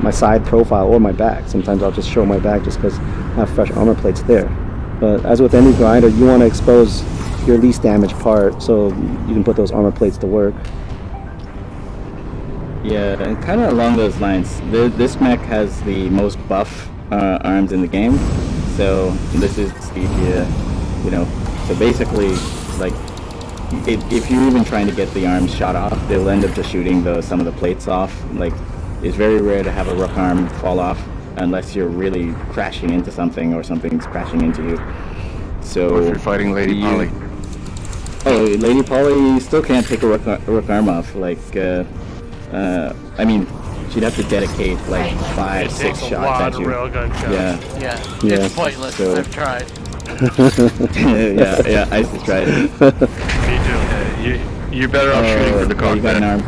my side profile or my back. Sometimes I'll just show my back just because I have fresh armor plates there. But as with any grinder, you want to expose your least damaged part so you can put those armor plates to work. Yeah, and kind of along those lines, this mech has the most buff arms in the game. So this is the, so basically, like, if you're even trying to get the arms shot off, they'll end up just shooting some of the plates off. Like, it's very rare to have a Rook arm fall off unless you're really crashing into something or something's crashing into you. So Or if you're fighting Lady Polly. Oh, Lady Polly, you still can't take a Rook arm off. Like, I mean, she'd have to dedicate like 5, 6 shots at you. Railgun shots. Yeah. It's pointless. So- I've tried. yeah, I just tried it. Me too. You're better off shooting for the You got an cockpit. arm.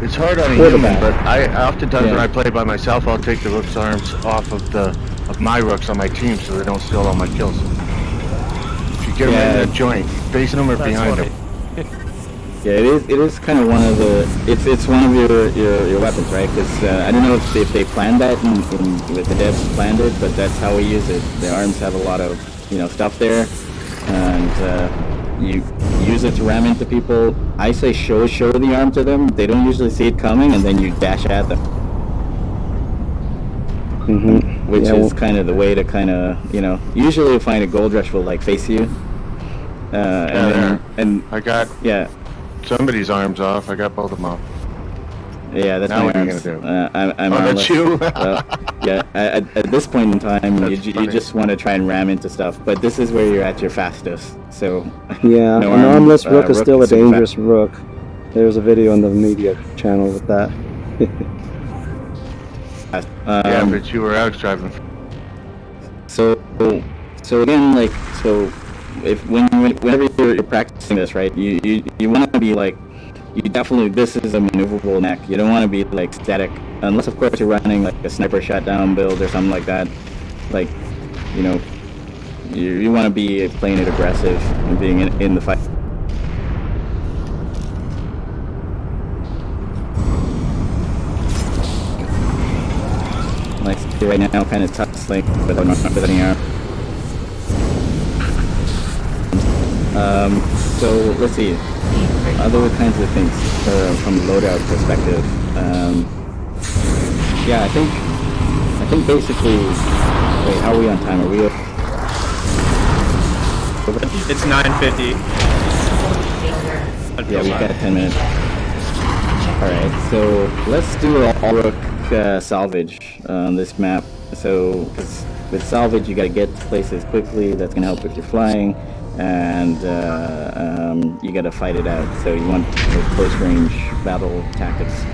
It's hard on a Or the human, back. but I oftentimes when Yeah. I play by myself, I'll take the Rook's arms off of my Rooks on my team so they don't steal all my kills. If you get them in that joint, facing them or behind them. Yeah, it is kind of one of the it's one of your weapons, right? Because I don't know if they planned that with the devs planned it, but that's how we use it. The arms have a lot of stuff there, and you use it to ram into people. I say show the arm to them. They don't usually see it coming, and then you dash at them. Which is kind of the way to usually you'll find a gold rush will like face you, and I got yeah. somebody's arms off. I got both of them off. Yeah, that's Now my what are you arms. gonna do? I'm Oh, armless. that's you? Yeah, at this point in time, you funny. just want to try and ram into stuff, but this is where you're at your fastest. So Yeah, no an arm, armless Rook is still a super dangerous Rook. There's a video on the media channel with that. fast. Yeah, but you were Alex driving. So again, like, if whenever you're practicing this, right, you want to be like, this is a maneuverable mech. You don't want to be like static, unless of course you're running like a sniper shutdown build or something like that. Like, you want to be playing it aggressive and being in the fight. Like right now, kind of tough like with any arm. So let's see. Other kinds of things from the loadout perspective. Yeah, I think basically. Wait, how are we on time? Are we? It's 9:50. Yeah, we've got 10 minutes. All right, so let's do all Rook salvage on this map. So, 'cause with salvage, you got to get to places quickly. That's gonna help with your flying. And you gotta fight it out. So you want those close range battle tactics.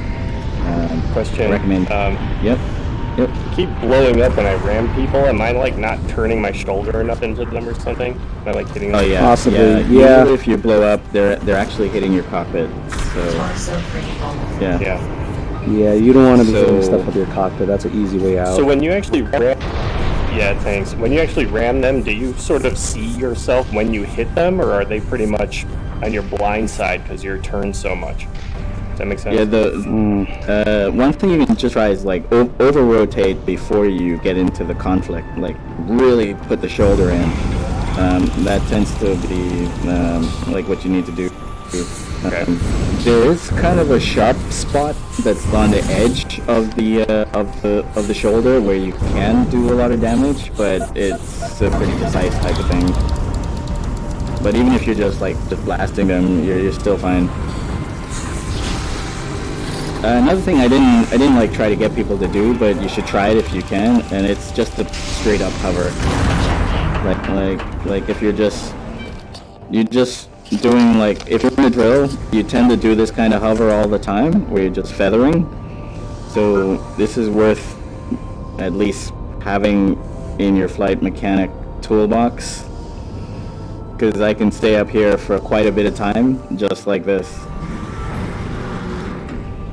Question. Recommend. Yep. Keep blowing up when I ram people. Am I like not turning my shoulder enough into them or something? Am I like hitting them? Oh yeah. Possibly, Yeah. Usually if you blow up, they're actually hitting your cockpit. So Torso critical. yeah. Yeah, you don't want to be So- hitting stuff with your cockpit. That's an easy way out. So when you actually ram... Yeah, thanks. When you actually ram them, do you sort of see yourself when you hit them, or are they pretty much on your blind side because you're turned so much? Does that make sense? Yeah. The one thing you can just try is like over rotate before you get into the conflict. Like really put the shoulder in. That tends to be like what you need to do. Okay. There is kind of a sharp spot that's on the edge of the shoulder where you can do a lot of damage, but it's a pretty precise type of thing. But even if you're just blasting them, you're still fine. Another thing I didn't like try to get people to do, but you should try it if you can, and it's just a straight up hover. Like if you're just doing if you're in a drill, you tend to do this kind of hover all the time where you're just feathering. So this is worth at least having in your flight mechanic toolbox, because I can stay up here for quite a bit of time just like this,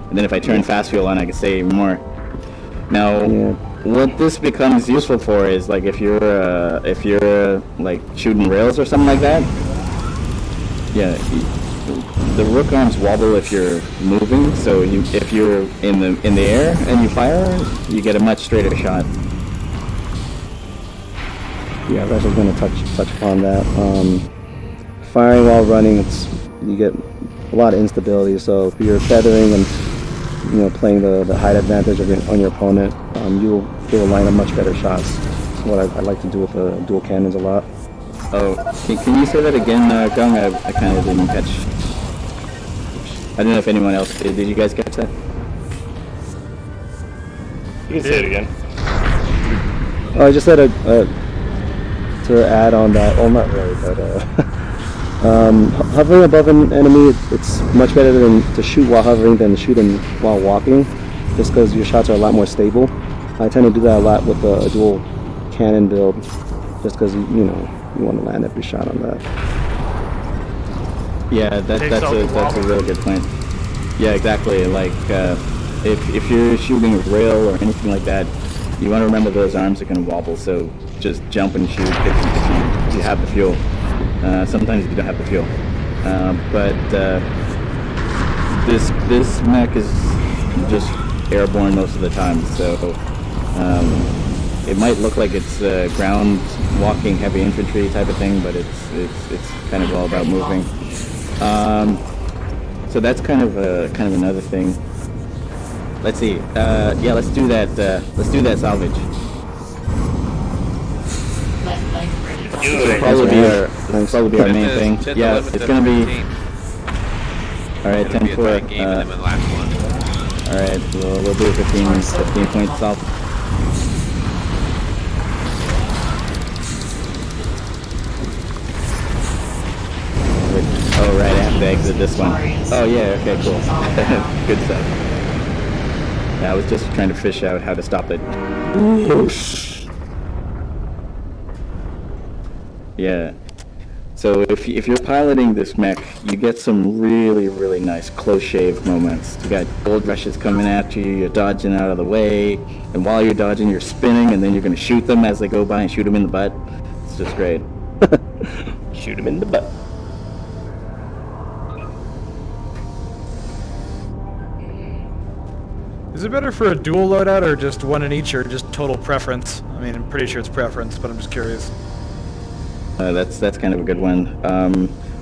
and then if I turn fast fuel on, I can stay even more. Now what this becomes useful for is like if you're like shooting rails or something like that. Yeah, the rook arms wobble if you're moving. So if you're in the air and you fire, you get a much straighter shot. Yeah, I was actually going to touch upon that. Firing while running, you get a lot of instability. So if you're feathering and playing the height advantage on your opponent, you'll line up much better shots. That's what I like to do with the dual cannons a lot. Oh, can you say that again, Gung? I kind of didn't catch. I don't know if anyone else did. Did you guys catch that? You can say it again. Oh, I just said to add on that. Well, not really, but hovering above an enemy, it's much better to shoot while hovering than shooting while walking, just because your shots are a lot more stable. I tend to do that a lot with a dual cannon build, just because you want to land every shot on that. Yeah, that's a really good point. Yeah, exactly. Like if you're shooting a rail or anything like that, you want to remember those arms are going to wobble. So just jump and shoot if you have the fuel. Sometimes you don't have the fuel, but this mech is just airborne most of the time. So it might look like it's ground walking heavy infantry type of thing, but it's kind of all about moving. So that's kind of another thing. Let's see. Yeah, let's do that. Let's do that salvage. It'll probably be our main thing. Yeah, it's gonna be. All right, 10-4. All right, we'll do 15 points south. Oh right, I have to exit this one. Oh yeah, okay, cool. Good stuff. Yeah, I was just trying to fish out how to stop it. Yeah. So if you're piloting this mech, you get some really nice close shave moments. You got gold rushes coming at you, you're dodging out of the way, and while you're dodging, you're spinning, and then you're gonna shoot them as they go by and shoot them in the butt. It's just great. Shoot them in the butt. Is it better for a dual loadout or just one in each, or just total preference? I mean, I'm pretty sure it's preference, but I'm just curious. That's kind of a good one.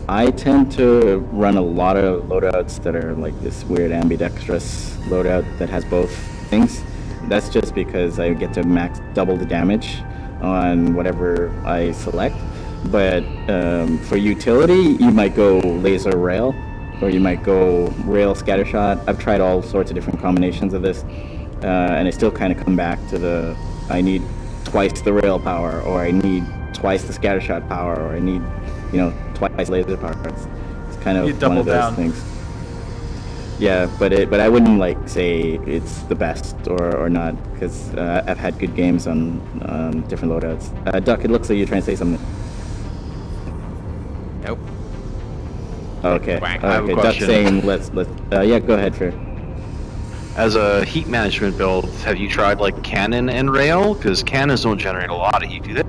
I tend to run a lot of loadouts that are like this weird ambidextrous loadout that has both things. That's just because I get to max double the damage on whatever I select. But for utility, you might go laser rail, or you might go rail scattershot. I've tried all sorts of different combinations of this, and I still kind of come back to I need twice the rail power, or I need twice the scattershot power, or I need, twice laser power. It's kind of one of those things. Yeah, but I wouldn't say it's the best or not, because I've had good games on different loadouts. Duck, it looks like you're trying to say something. Nope. Okay. I have a Duck question. saying let's yeah, go ahead, Fer. As a heat management build, have you tried cannon and rail? Because cannons don't generate a lot of heat, do they?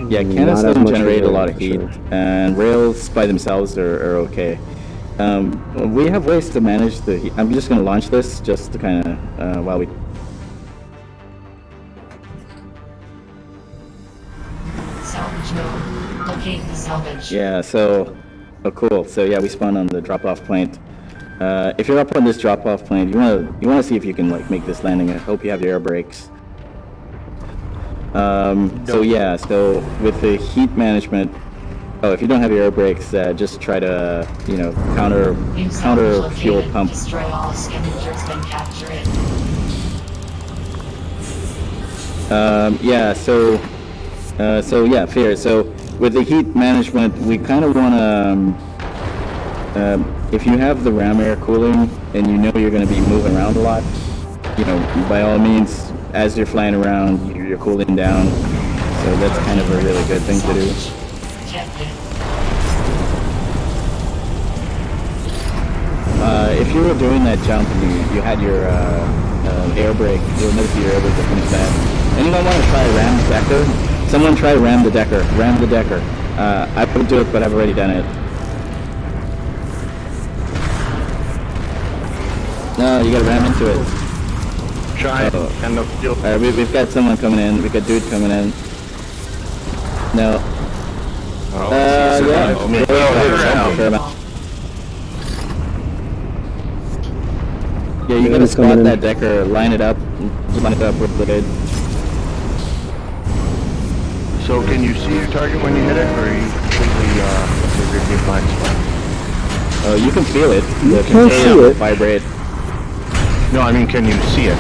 Yeah, cannons don't generate a lot of heat, and rails by themselves are okay. We have ways to manage the heat. I'm just going to launch this just to kind of while we. Salvage mode. Locate the salvage. Yeah. So, cool. So yeah, we spawn on the drop-off point. If you're up on this drop-off point, you wanna see if you can make this landing. I hope you have your air brakes. So yeah, so with the heat management, if you don't have your air brakes, just try to counter fuel pump. Destroy all scavengers then capture it. Yeah, so yeah, fair. So with the heat management, we kind of want to, if you have the ram air cooling and you're going to be moving around a lot, by all means, as you're flying around, you're cooling down. So that's kind of a really good thing to do. If you were doing that jump and you had your air brake, you'll notice your air brake to finish that. Anyone want to try ram the decker? Someone try ram the decker. Ram the decker. I would do it, but I've already done it. No, you gotta ram into it. Try Oh. and the field. Alright, we've got someone coming in. We got dude coming in. No. Oh, Yeah. me. Fair amount. Yeah, you gotta He's coming spot in. that decker, line it up really good. So can you see your target when you hit it, or are you completely in your blind spot? Oh, you can feel it. You The can container see will it. vibrate. No, I mean, can you see it?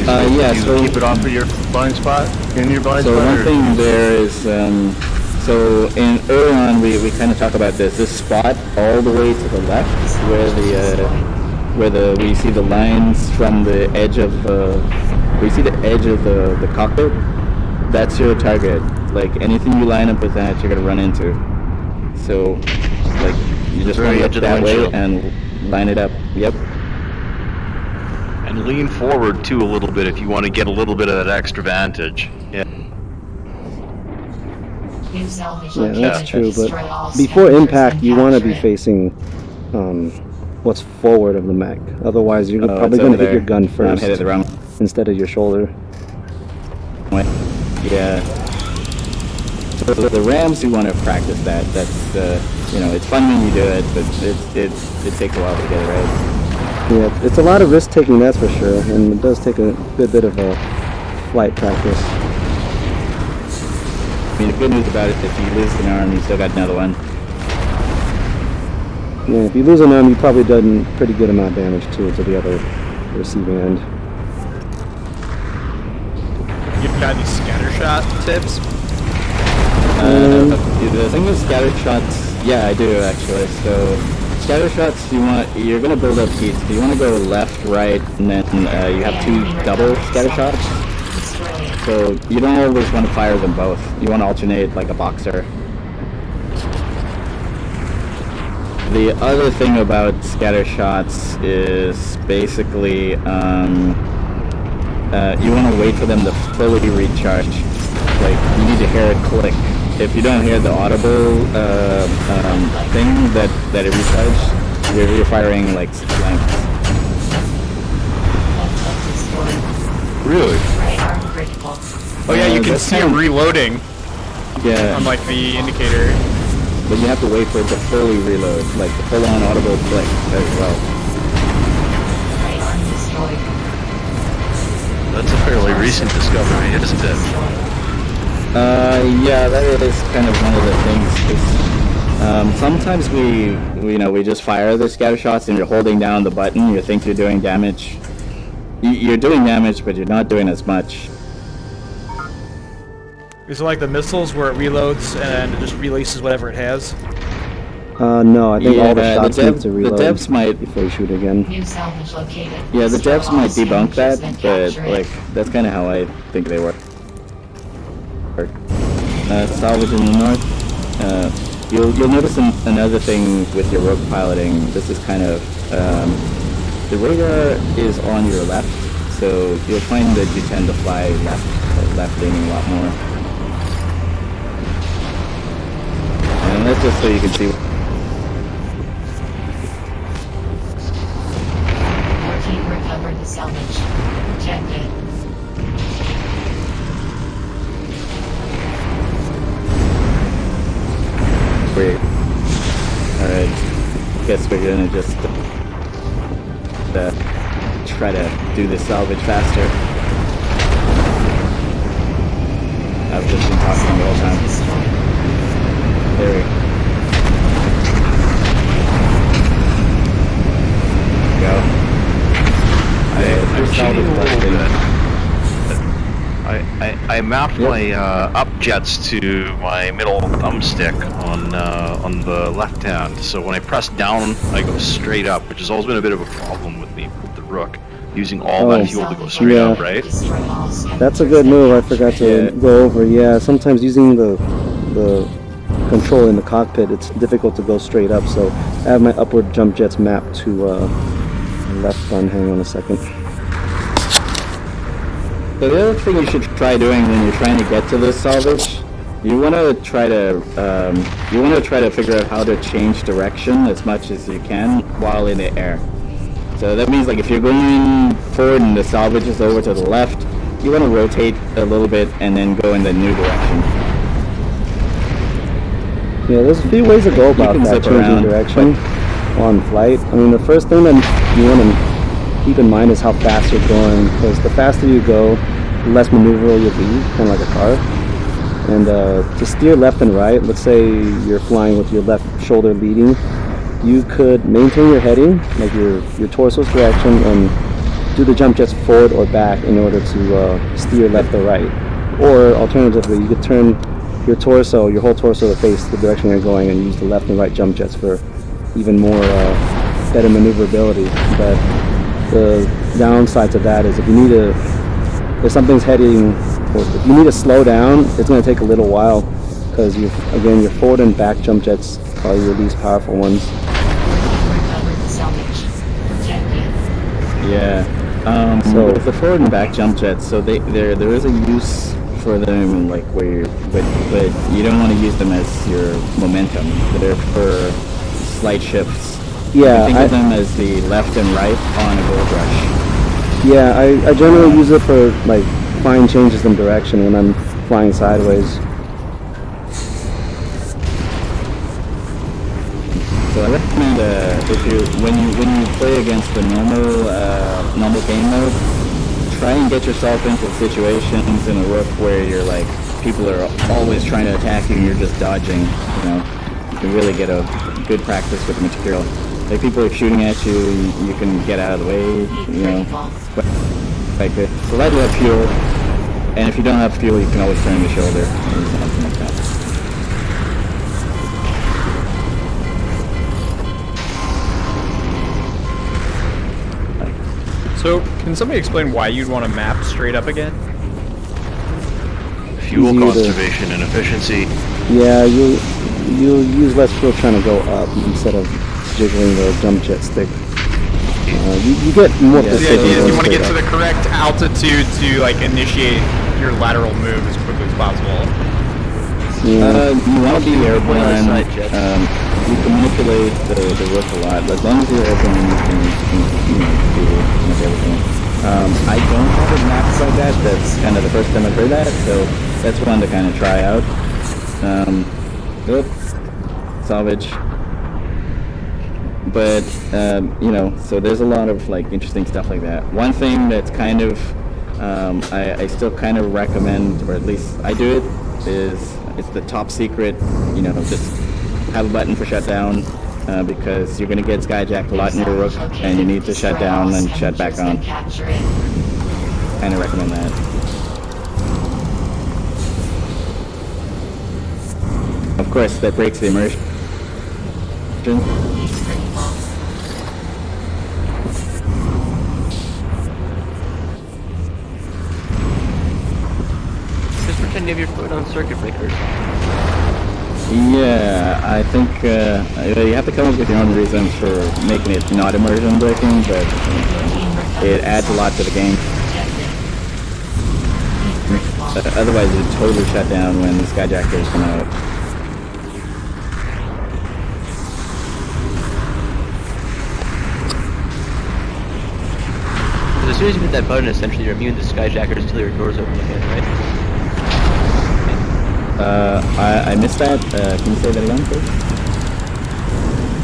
Yeah, you so- keep it off of your blind spot? In your blind So spot? one or- thing there is, so early on we kind of talk about this spot all the way to the left where we see the lines from the edge of we see the edge of the cockpit. That's your target. Like anything you line up with that, you're gonna run into. So like you just Very want to edge look of the that way windshield. and line it up. Yep. And lean forward too a little bit if you want to get a little bit of that extra vantage. Yeah. New salvage Yeah, located. that's true. But Destroy all before scavengers impact, and you want to be capture it. facing what's forward of the mech. Otherwise, you're Oh, probably it's going to over hit your there. gun I'm first headed the wrong instead of your shoulder. way. Yeah. So the Rams, you want to practice that. That's it's fun when you do it, but it takes a while to get it right. Yeah, it's a lot of risk taking, that's for sure, and it does take a good bit of flight practice. I mean, the good news about it, if you lose an arm, you still got another one. Yeah, if you lose an arm, you probably done pretty good amount of damage too to the other receiving end. You've got any scatter shot tips? The thing with scatter shots, yeah, I do actually. So scatter shots, you're gonna build up heat. So you want to go left, right, and then you have two double scatter shots. Destroy it. So you don't always want to fire them both. You want to alternate like a boxer. The other thing about scatter shots is basically you want to wait for them to fully recharge. Like you need to hear it click. If you don't hear the audible thing that it recharged, you're firing like blanks. Destroy. Really? Right arm critical. Oh yeah, you can that's see it kind of- reloading Yeah, on like the indicator. but you have to wait for it to fully reload, like the full-on audible click as well. Right arm destroyed. That's a fairly recent discovery, isn't it? Destroyed. Yeah, that is kind of one of the things. 'Cause, sometimes we just fire the scatter shots and you're holding down the button. You think you're doing damage. You're doing damage, but you're not doing as much. Is it like the missiles where it reloads and it just releases whatever it has? No, I think all the Yeah, shots need to reload the devs might. before you shoot again. New salvage located. Yeah, the Destroy devs all might debunk that, scavengers and but capture it. like that's kind of how I think they work. Salvage in the north. You'll notice another thing with your rogue piloting. This is kind of the radar is on your left, so you'll find that you tend to fly left leaning a lot more. And that's just so you can see. Your team recovered the salvage. Protect it. Great. Alright. Guess we're gonna just try to do this salvage faster. I've just been talking the whole time. There we go. I'm cheating a little busting. bit. I mapped my up jets to my middle thumbstick on the left hand. So when I press down, I go straight up, which has always been a bit of a problem with me with the Rook, using all Oh, that fuel to go straight yeah. up, right? Destroy all scavengers That's a good and move. I capture forgot it. to Yeah. go over. Yeah, sometimes using the control in the cockpit, it's difficult to go straight up. So I have my upward jump jets mapped to left gun. Hang on a second. So the other thing you should try doing when you're trying to get to this salvage, you want to try to figure out how to change direction as much as you can while in the air. So that means like if you're going forward and the salvage is over to the left, you want to rotate a little bit and then go in the new direction. Yeah, there's a few ways to go about can that, zip changing around, direction on flight. I mean, the first thing that you want to keep in mind is how fast you're going, because the faster you go, the less maneuverable you'll be, kind of like a car. And to steer left and right, let's say you're flying with your left shoulder leading, you could maintain your heading, like your torso's direction, and do the jump jets forward or back in order to steer left or right. Or alternatively, you could turn your torso, your whole torso to face the direction you're going and use the left and right jump jets for even more better maneuverability. But the downside to that is if something's heading, or if you need to slow down, it's going to take a little while, because your forward and back jump jets are probably your least powerful ones. Recover the salvage. Jet view. Yeah. So with the forward and back jump jets, so there is a use for them, like but you don't want to use them as your momentum. They're for slight shifts. Yeah, think of them as the left and right on a gold rush. Yeah, I generally use it for like fine changes in direction when I'm flying sideways. So I recommend when you play against the normal game mode, try and get yourself into situations in a Rook where you're like people are always trying to attack you and you're just dodging. You know, you can really get a good practice with the material. Like people are shooting at you, you can get out of the way. You know, like good. Provided you have fuel, and if you don't have fuel, you can always turn the shoulder or something like that. So, can somebody explain why you'd want to map straight up again? Fuel conservation and efficiency. Yeah, you'll use less fuel trying to go up instead of jiggling the jump jet stick. You get more The precision. idea is you want to get to the correct altitude to like initiate your lateral move as quickly as possible. Yeah. You want to be airborne. You can manipulate the Rook a lot. As long as you're airborne, you can do almost everything. I don't have a map like that. That's kind of the first time I've heard that, so that's one to kind of try out. Salvage. But so there's a lot of like interesting stuff like that. One thing that's kind of I still kind of recommend, or at least I do it, is it's the top secret. Just have a button for shutdown, because you're going to get skyjacked a lot in your Rook, and you need to shut down and shut back on. Kind of recommend that. Of course, that breaks the immersion. Just pretend you have your foot on circuit breakers. Yeah, I think you have to come up with your own reasons for making it not immersion breaking, but it adds a lot to the game. Otherwise, it would totally shut down when the skyjackers come out. As soon as you hit that button, essentially you're immune to skyjackers until your door's open again, right? I missed that. Can you say that again, please?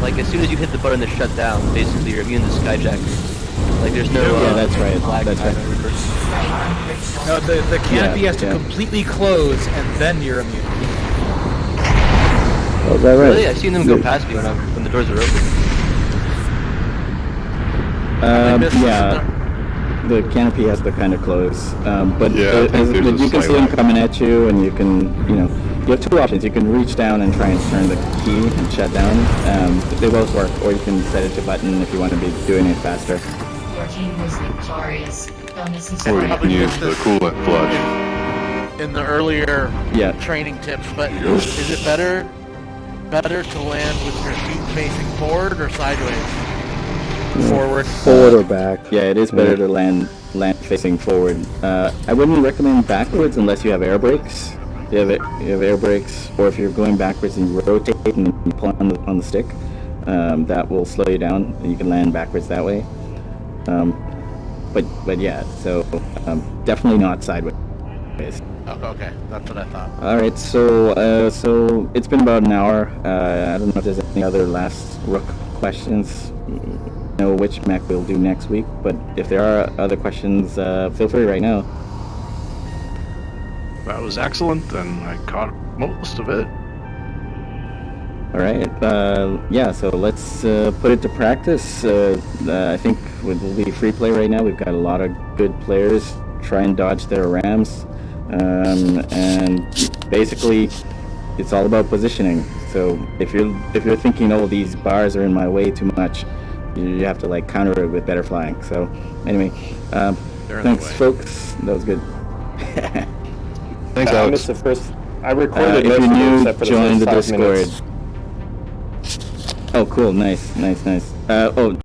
Like, as soon as you hit the button to shut down, basically you're immune to skyjackers. Like, there's no Yeah, that's right. lag That's time right. or reverse. No, the canopy has to yeah. completely close, and then you're immune. Oh, is that right? Really? I've seen them go past me when the doors are open. Yeah. The canopy has to kind of close, but Yeah, I think there's a you can slight see them lag. coming at you, and you can, you have two options. You can reach down and try and turn the key and shut down. They both work, or you can set it to button if you want to be doing it faster. Your team was victorious. Bonuses Or for you can Probably use used the this coolant flush. in the earlier Yeah. training tips, but is it better to land with your feet facing forward or sideways? Forward. Forward or back. Yeah, it is better to land facing forward. I wouldn't recommend backwards unless you have air brakes. You have air brakes, or if you're going backwards and you rotate and you pull on the stick, that will slow you down, and you can land backwards that way. But yeah, so definitely not sideways. Oh, okay, that's what I thought. All right, so it's been about an hour. I don't know if there's any other last Rook questions. Know which mech we'll do next week, but if there are other questions, feel free right now. That was excellent, and I caught most of it. All right, yeah, so let's put it to practice. I think we'll be free play right now. We've got a lot of good players. Try and dodge their rams, and basically, it's all about positioning. So if you're thinking, oh, these bars are in my way too much, you have to like counter it with better flying. So anyway, thanks, folks. That was good. Thanks, I Alex. missed the first. I recorded If most you're of it new, except for the join first the 5 Discord. minutes. Oh, cool. Nice. Oh,